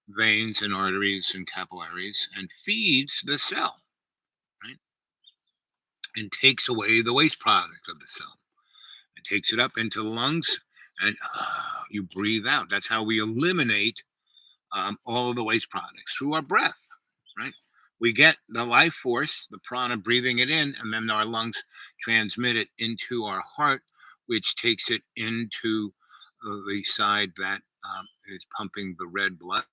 Speaker 3: veins and arteries and capillaries, and feeds the cell, right? And takes away the waste product of the cell. It takes it up into the lungs, and you breathe out. That's how we eliminate all of the waste products, through our breath, right? We get the life force, the prana, breathing it in, and then our lungs transmit it into our heart, which takes it into the side that is pumping the red blood.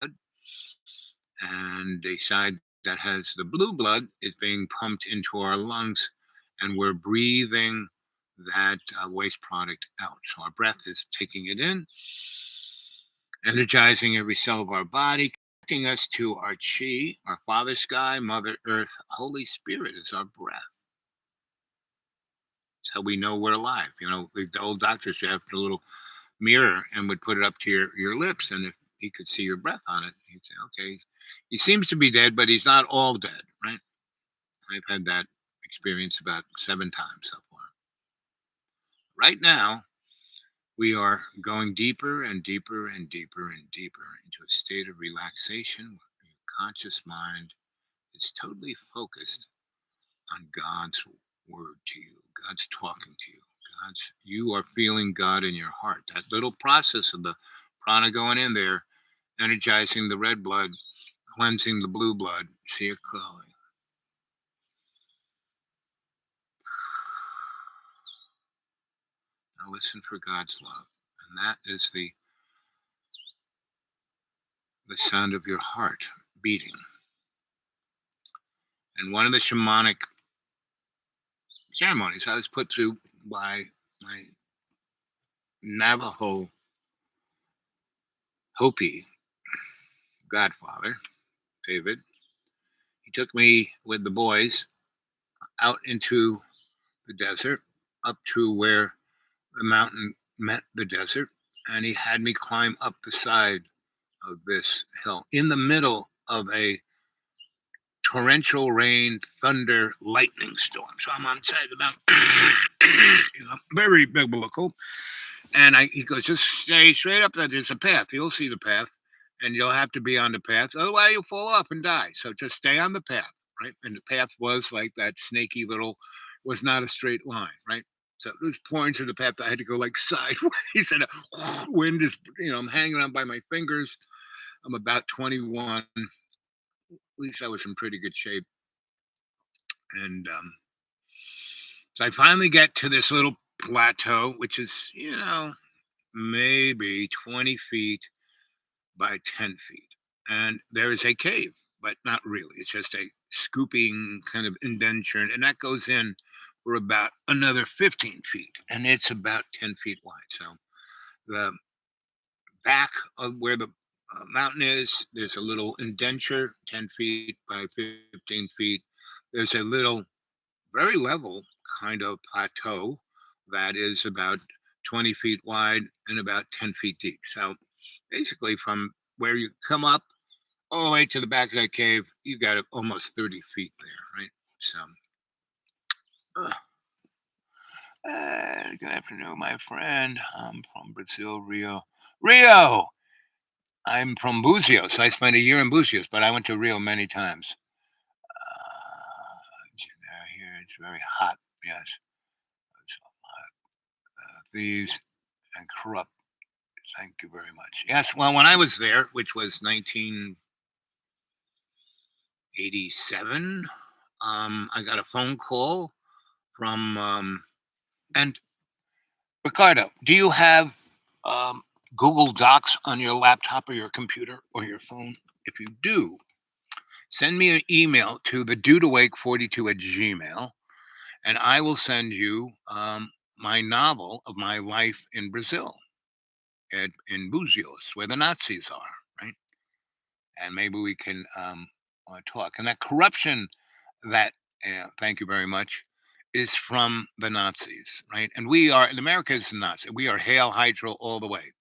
Speaker 3: And the side that has the blue blood is being pumped into our lungs, and we're breathing that waste product out. So our breath is taking it in, energizing every cell of our body, connecting us to our chi, our Father Sky, Mother Earth. Holy Spirit is our breath. It's how we know we're alive. The old doctors would have a little mirror and would put it up to your lips, and if he could see your breath on it, he'd say, okay, he seems to be dead, but he's not all dead, right? I've had that experience about 7 times so far. Right now, we are going deeper and deeper and deeper and deeper into a state of relaxation where your conscious mind is totally focused on God's word to you. God's talking to you. You are feeling God in your heart. That little process of the prana going in there, energizing the red blood, cleansing the blue blood. See it clearly. Now listen for God's love. And that is the sound of your heart beating. And one of the shamanic ceremonies I was put through by my Navajo Hopi godfather, David. He took me with the boys out into the desert, up to where the mountain met the desert, and he had me climb up the side of this hill in the middle of a torrential rain, thunder, lightning storm. So I'm on the side of the mountain, very biblical. And he goes, just stay straight up there. There's a path. You'll see the path, and you'll have to be on the path. Otherwise, you'll fall off and die. So just stay on the path, right? And the path was like that snaky little, was not a straight line, right? So there's points of the path that I had to go like sideways, and the wind is, I'm hanging on by my fingers. I'm about 21. At least I was in pretty good shape. And so I finally get to this little plateau, which is, maybe 20 feet by 10 feet. And there is a cave, but not really. It's just a scooping kind of indenture. And that goes in for about another 15 feet. And it's about 10 feet wide. So the back of where the mountain is, there's a little indenture, 10 feet by 15 feet. There's a little, very level kind of plateau that is about 20 feet wide and about 10 feet deep. So basically, from where you come up all the way to the back of that cave, you got almost 30 feet there, right? So, good afternoon, my friend. I'm from Brazil, Rio. Rio! I'm from Buzios. I spent a year in Buzios, but I went to Rio many times. Here it's very hot. Yes, there's a lot of thieves and corrupt. Thank you very much. Yes, well, when I was there, which was 1987, I got a phone call from and Ricardo. Do you have Google Docs on your laptop or your computer or your phone? If you do, send me an email to the dudeawake42@gmail, and I will send you my novel of my life in Brazil, in Buzios, where the Nazis are, right? And maybe we can talk. And that corruption that, thank you very much, is from the Nazis, right? And we are, in America is the Nazi. We are Hail Hydra all the way.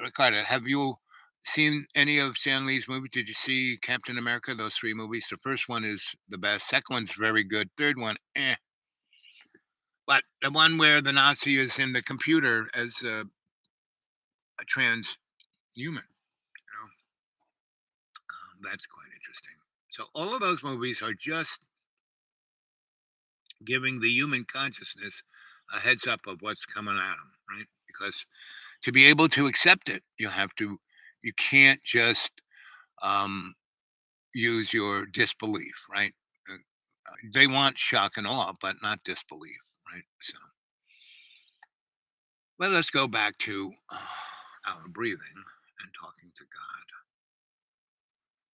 Speaker 3: Ricardo, have you seen any of Stan Lee's movies? Did you see Captain America? Those three movies. The first one is the best. Second one's very good. Third one, eh. But the one where the Nazi is in the computer as a transhuman, that's quite interesting. So all of those movies are just giving the human consciousness a heads up of what's coming at them, right? Because to be able to accept it, you can't just use your disbelief, right? They want shock and awe, but not disbelief, right? So let us go back to our breathing and talking to God.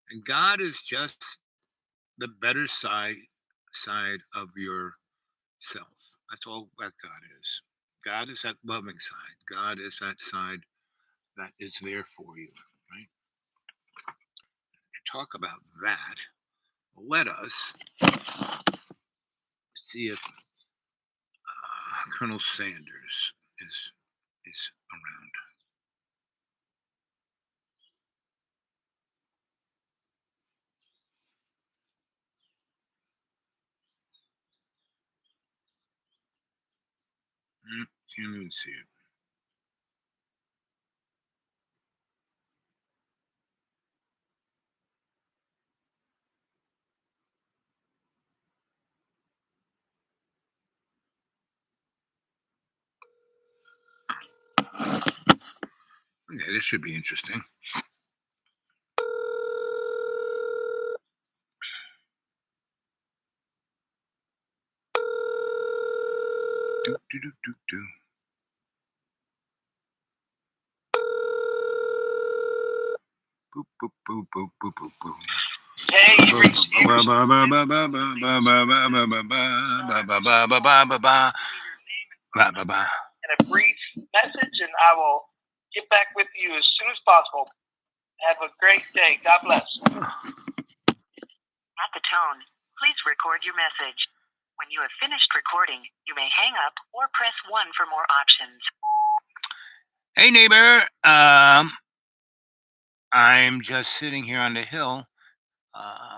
Speaker 3: And God is just the better side of yourself. That's all that God is. God is that loving side. God is that side that is there for you, right? To talk about that, let us see if Colonel Sanders is around. Can't even see it. Okay, this should be interesting. Do. Boop, boop, boop, boop, boop, boop, boop.
Speaker 8: Hey, you reached in a brief message, and I will get back with you as soon as possible. Have a great day. God bless.
Speaker 9: At the tone, please record your message. When you have finished recording, you may hang up or press 1 for more options.
Speaker 3: Hey, neighbor. I'm just sitting here on the hill.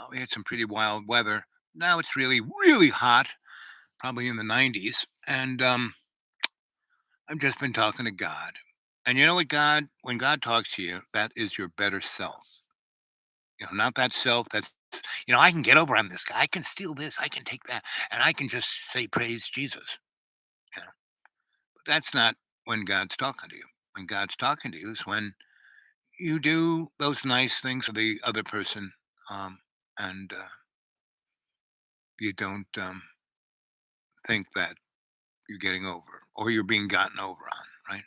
Speaker 3: We had some pretty wild weather. Now it's really, really hot, probably in the 90s. And I've just been talking to God. And you know what, God, when God talks to you, that is your better self. Not that self that's, I can get over on this guy. I can steal this. I can take that. And I can just say, praise Jesus. But that's not when God's talking to you. When God's talking to you is when you do those nice things for the other person, and you don't think that you're getting over or you're being gotten over on, right?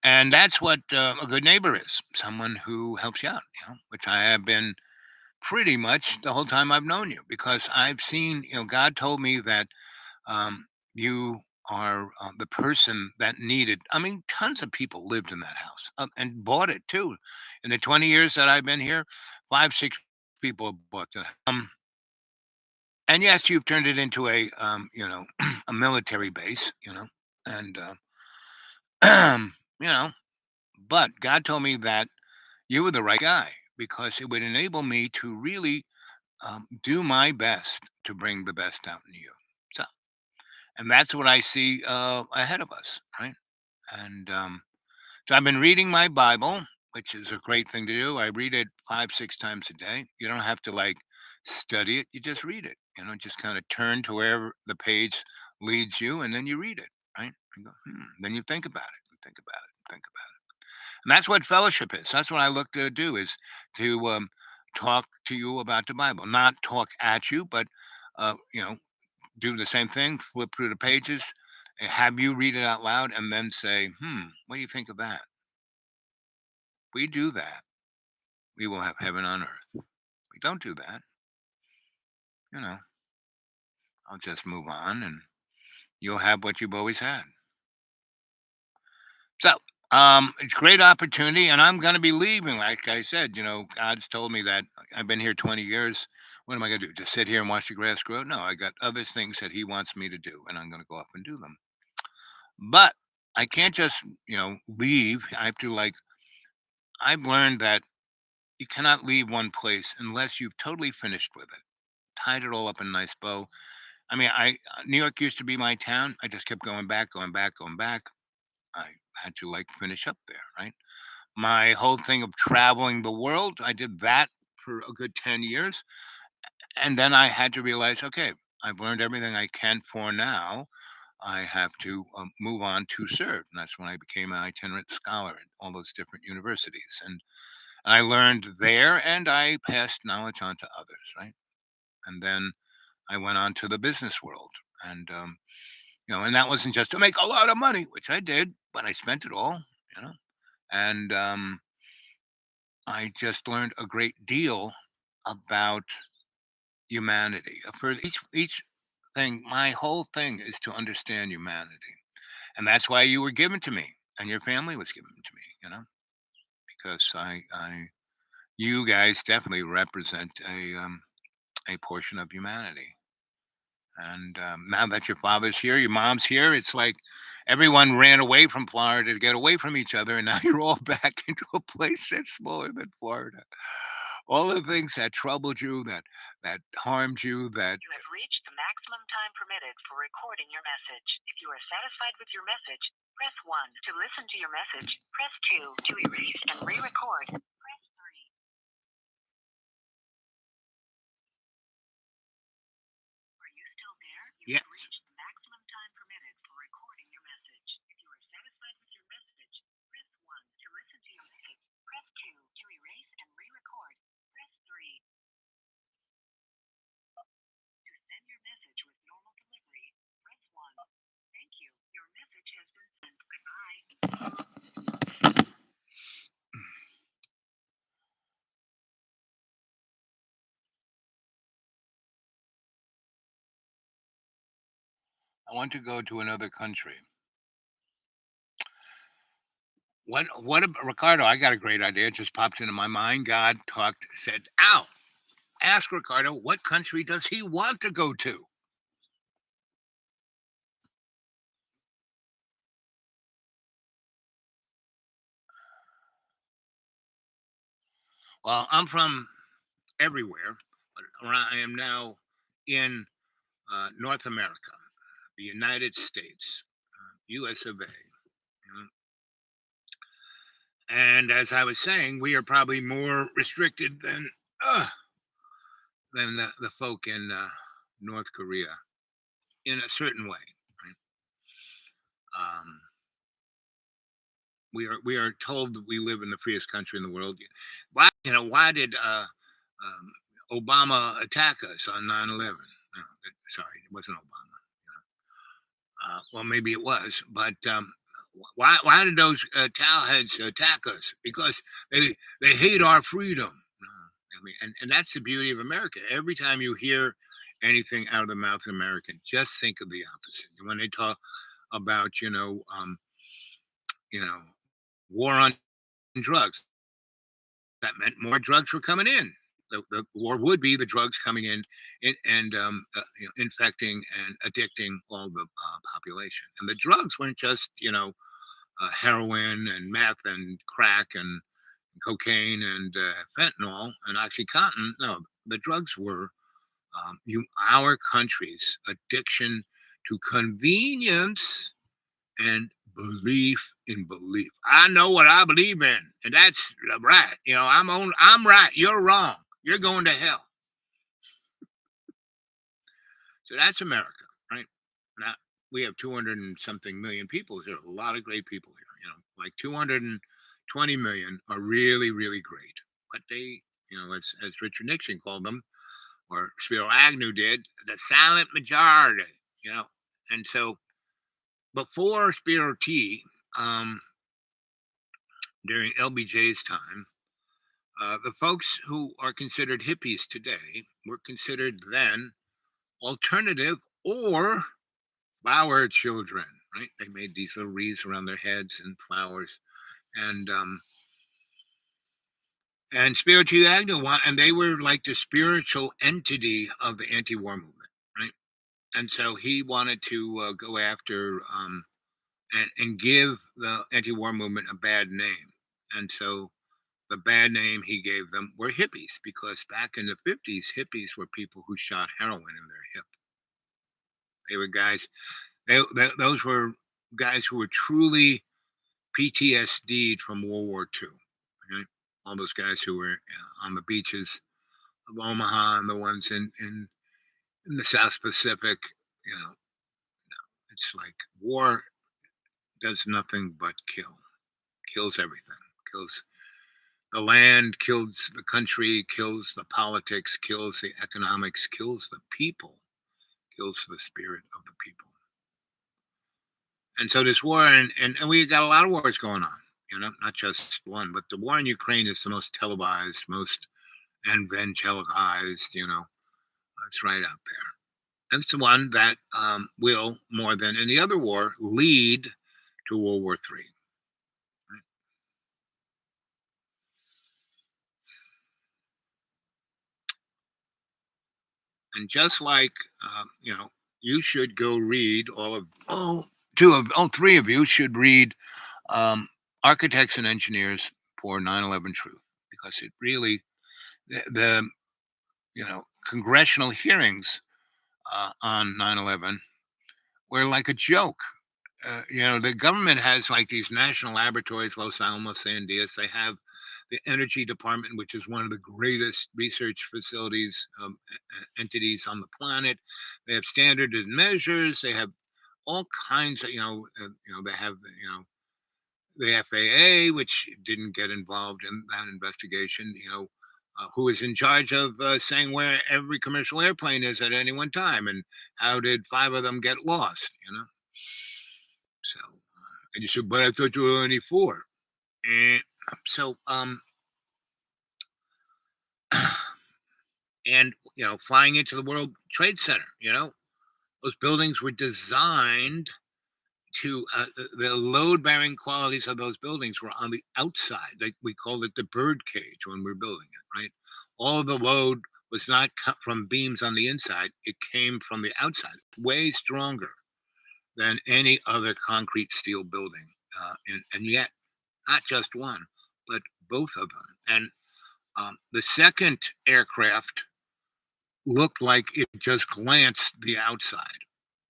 Speaker 3: And that's what a good neighbor is, someone who helps you out, which I have been pretty much the whole time I've known you, because I've seen, God told me that you the person that needed. I mean, tons of people lived in that house and bought it too. In the 20 years that I've been here, 5, 6 people have bought it. And yes, you've turned it into a military base, and you know, but God told me that you were the right guy because it would enable me to really do my best to bring the best out in you. So, and that's what I see ahead of us, right? And so I've been reading my Bible, which is a great thing to do. I read it 5, 6 times a day. You don't have to like study it; you just read it. Just kind of turn to wherever the page leads you, and then you read it, right? And go, Then you think about it, and think about it, and think about it. And that's what fellowship is. That's what I look to do is to talk to you about the Bible, not talk at you, but uh, you know, do the same thing, flip through the pages, and have you read it out loud, and then say, what do you think of that? If we do that, we will have heaven on earth. If we don't do that, you know, I'll just move on and you'll have what you've always had. So, it's a great opportunity, and I'm going to be leaving. Like I said, God's told me that I've been here 20 years. What am I going to do? Just sit here and watch the grass grow? No, I got other things that He wants me to do, and I'm going to go off and do them. But I can't just, leave. I have to I've learned that you cannot leave one place unless you've totally finished with it, tied it all up in a nice bow. I mean, New York used to be my town. I just kept going back, going back, going back. I had to finish up there, right? My whole thing of traveling the world, I did that for a good 10 years. And then I had to realize, okay, I've learned everything I can for now. I have to move on to serve. And that's when I became an itinerant scholar at all those different universities. And I learned there and I passed knowledge on to others, right? And then I went on to the business world. And, and that wasn't just to make a lot of money, which I did, but I spent it all, you know. And I just learned a great deal about humanity. For each thing, my whole thing is to understand humanity, and that's why you were given to me, and your family was given to me. Because you guys definitely represent a portion of humanity. And now that your father's here, your mom's here, it's like everyone ran away from Florida to get away from each other, and now you're all back into a place that's smaller than Florida. All the things that troubled you, that harmed you, that
Speaker 9: You have reached the maximum time permitted for recording your message. If you are satisfied with your message, press 1. To listen to your message, press 2. To erase and re-record, press 3. Are you still there? You
Speaker 3: yes.
Speaker 9: have reached the maximum time permitted for recording your message. If you are satisfied with your message, press 1. To listen to your message, press 2. To erase and re-record, press 3. To send your message with normal delivery, press 1. Thank you. Your message has been sent. Goodbye.
Speaker 3: I want to go to another country. Ricardo, I got a great idea. It just popped into my mind. God said, Al, ask Ricardo, what country does he want to go to? Well, I'm from everywhere, but I am now in North America, the United States, US of A. And as I was saying, we are probably more restricted than the folk in North Korea in a certain way. Right? We are told that we live in the freest country in the world. Why did Obama attack us on 9/11? No, sorry, it wasn't Obama. Well, maybe it was, but why did those towelheads attack us? Because they hate our freedom. I mean, and that's the beauty of America. Every time you hear anything out of the mouth of American, just think of the opposite. When they talk about, war on drugs. That meant more drugs were coming in. The war would be the drugs coming in and infecting and addicting all the population. And the drugs weren't just, heroin and meth and crack and cocaine and fentanyl and OxyContin. No, the drugs were our country's addiction to convenience and belief in belief. I know what I believe in, and that's right. I'm right. You're wrong. You're going to hell. So that's America, right? Now we have 200 and something million people here. A lot of great people here. Like 220 million are really, really great, but they, as Richard Nixon called them, or Spiro Agnew did, the silent majority. And so before Spiro T, during LBJ's time, the folks who are considered hippies today were considered then alternative or flower children, right? They made these little wreaths around their heads and flowers, and Spiro T. Agnew and they were like the spiritual entity of the anti-war movement, right? And so he wanted to go after and give the anti-war movement a bad name. And so the bad name he gave them were hippies, because back in the 50s, hippies were people who shot heroin in their hip. They were guys, those were guys who were truly PTSD'd from World War II. Okay? All those guys who were on the beaches of Omaha and the ones in the South Pacific, it's like war does nothing but kills everything, kills the land, kills the country, kills the politics, kills the economics, kills the people, kills the spirit of the people. And so this war, and we got a lot of wars going on, not just one, but the war in Ukraine is the most televised, most evangelized, it's right out there. And it's the one that will, more than any other war, lead to World War III. And just like, you should go read three of you should read Architects and Engineers for 9/11 Truth, because it really, the congressional hearings on 9/11 were like a joke. The government has like these national laboratories, Los Alamos, Sandias. They have the Energy Department, which is one of the greatest research facilities entities on the planet. They have standards and measures. They have all kinds of, they have, the FAA, which didn't get involved in that investigation, who is in charge of saying where every commercial airplane is at any one time, and how did 5 of them get lost, So, and you said, but I thought you were only 4. And so, and, flying into the World Trade Center, those buildings were designed to, the load-bearing qualities of those buildings were on the outside. Like we called it the bird cage when we were building it, right? All of the load was not cut from beams on the inside. It came from the outside, way stronger than any other concrete steel building. And yet, not just one, but both of them. And the second aircraft looked like it just glanced the outside.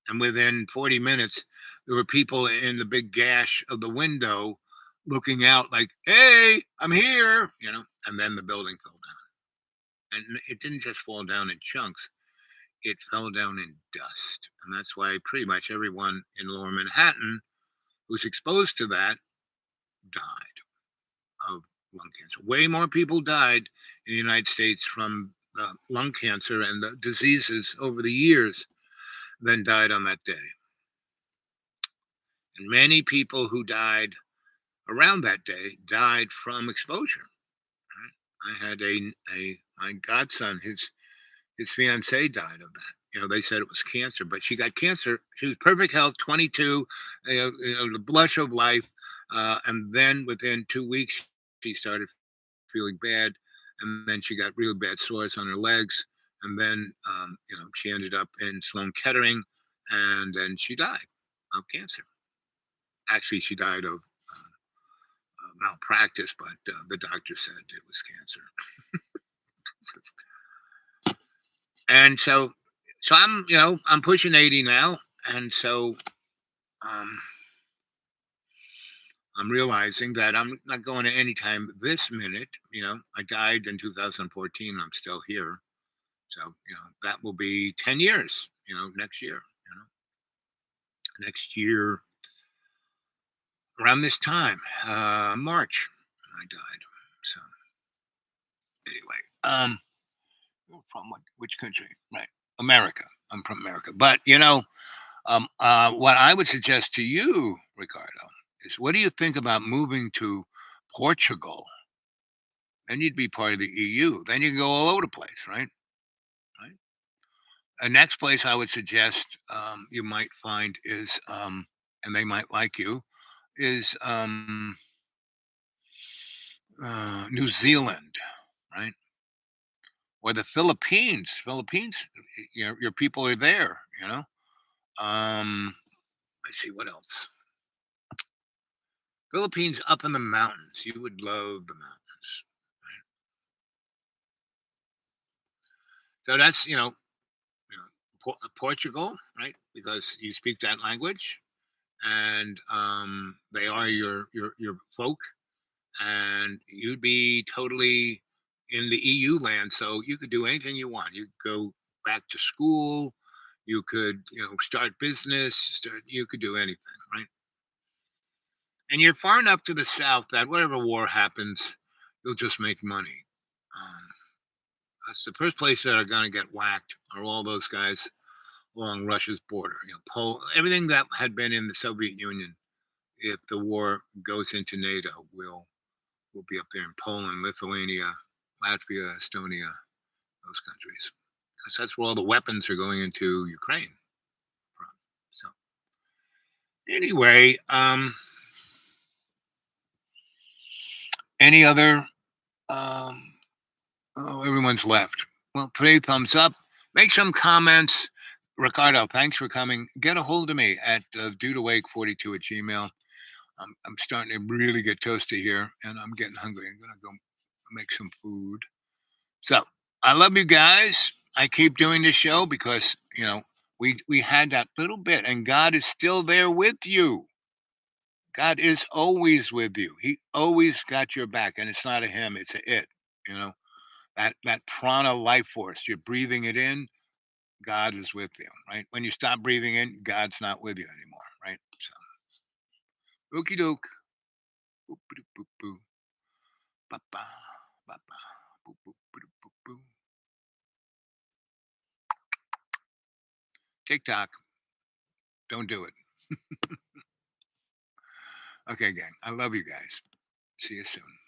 Speaker 3: And within 40 minutes, there were people in the big gash of the window looking out like, hey, I'm here, and then the building fell down. And it didn't just fall down in chunks. It fell down in dust. And that's why pretty much everyone in Lower Manhattan who was exposed to that died of lung cancer. Way more people died in the United States from lung cancer and the diseases over the years than died on that day. And many people who died around that day died from exposure. Right? I had my godson, his fiancée died of that. they said it was cancer, but she got cancer. She was perfect health, 22, the blush of life. And then within 2 weeks, she started feeling bad. And then she got really bad sores on her legs. And then, she ended up in Sloan Kettering, and then she died of cancer. Actually, she died of malpractice, but the doctor said it was cancer. And so I'm pushing 80 now, and so I'm realizing that I'm not going to any time this minute. I died in 2014. I'm still here, so that will be 10 years. Next year. Next year around this time, March, I died. So anyway, from which country? Right, America. I'm from America, but what I would suggest to you, Ricardo, is what do you think about moving to Portugal? Then you'd be part of the EU. Then you can go all over the place, right? Right. The next place I would suggest you might find is, and they might like you, is New Zealand, right? Or the Philippines. Philippines, your people are there, Let's see what else. Philippines up in the mountains. You would love the mountains. Right? So that's Portugal, right? Because you speak that language, and they are your folk, and you'd be totally in the EU land. So you could do anything you want. You could go back to school. You could start business. You could do anything, right? And you're far enough to the south that whatever war happens, you'll just make money. That's the first place that are going to get whacked are all those guys along Russia's border. Everything that had been in the Soviet Union, if the war goes into NATO, will be up there in Poland, Lithuania, Latvia, Estonia, those countries, because that's where all the weapons are going into Ukraine from. So anyway, any other? Everyone's left. Well, pray thumbs up. Make some comments. Ricardo, thanks for coming. Get a hold of me at dudeawake42 at gmail. I'm starting to really get toasty here, and I'm getting hungry. I'm gonna go make some food. So I love you guys. I keep doing this show because we had that little bit, and God is still there with you. God is always with you. He always got your back, and it's not a him, it's a it. That prana life force. You're breathing it in. God is with you, right? When you stop breathing in, God's not with you anymore, right? So, okie doke. Boop, boop, boop, boop. Ba, ba, ba, ba. Boop, boop, boop, boop, boop. TikTok. Don't do it. Okay, gang. I love you guys. See you soon.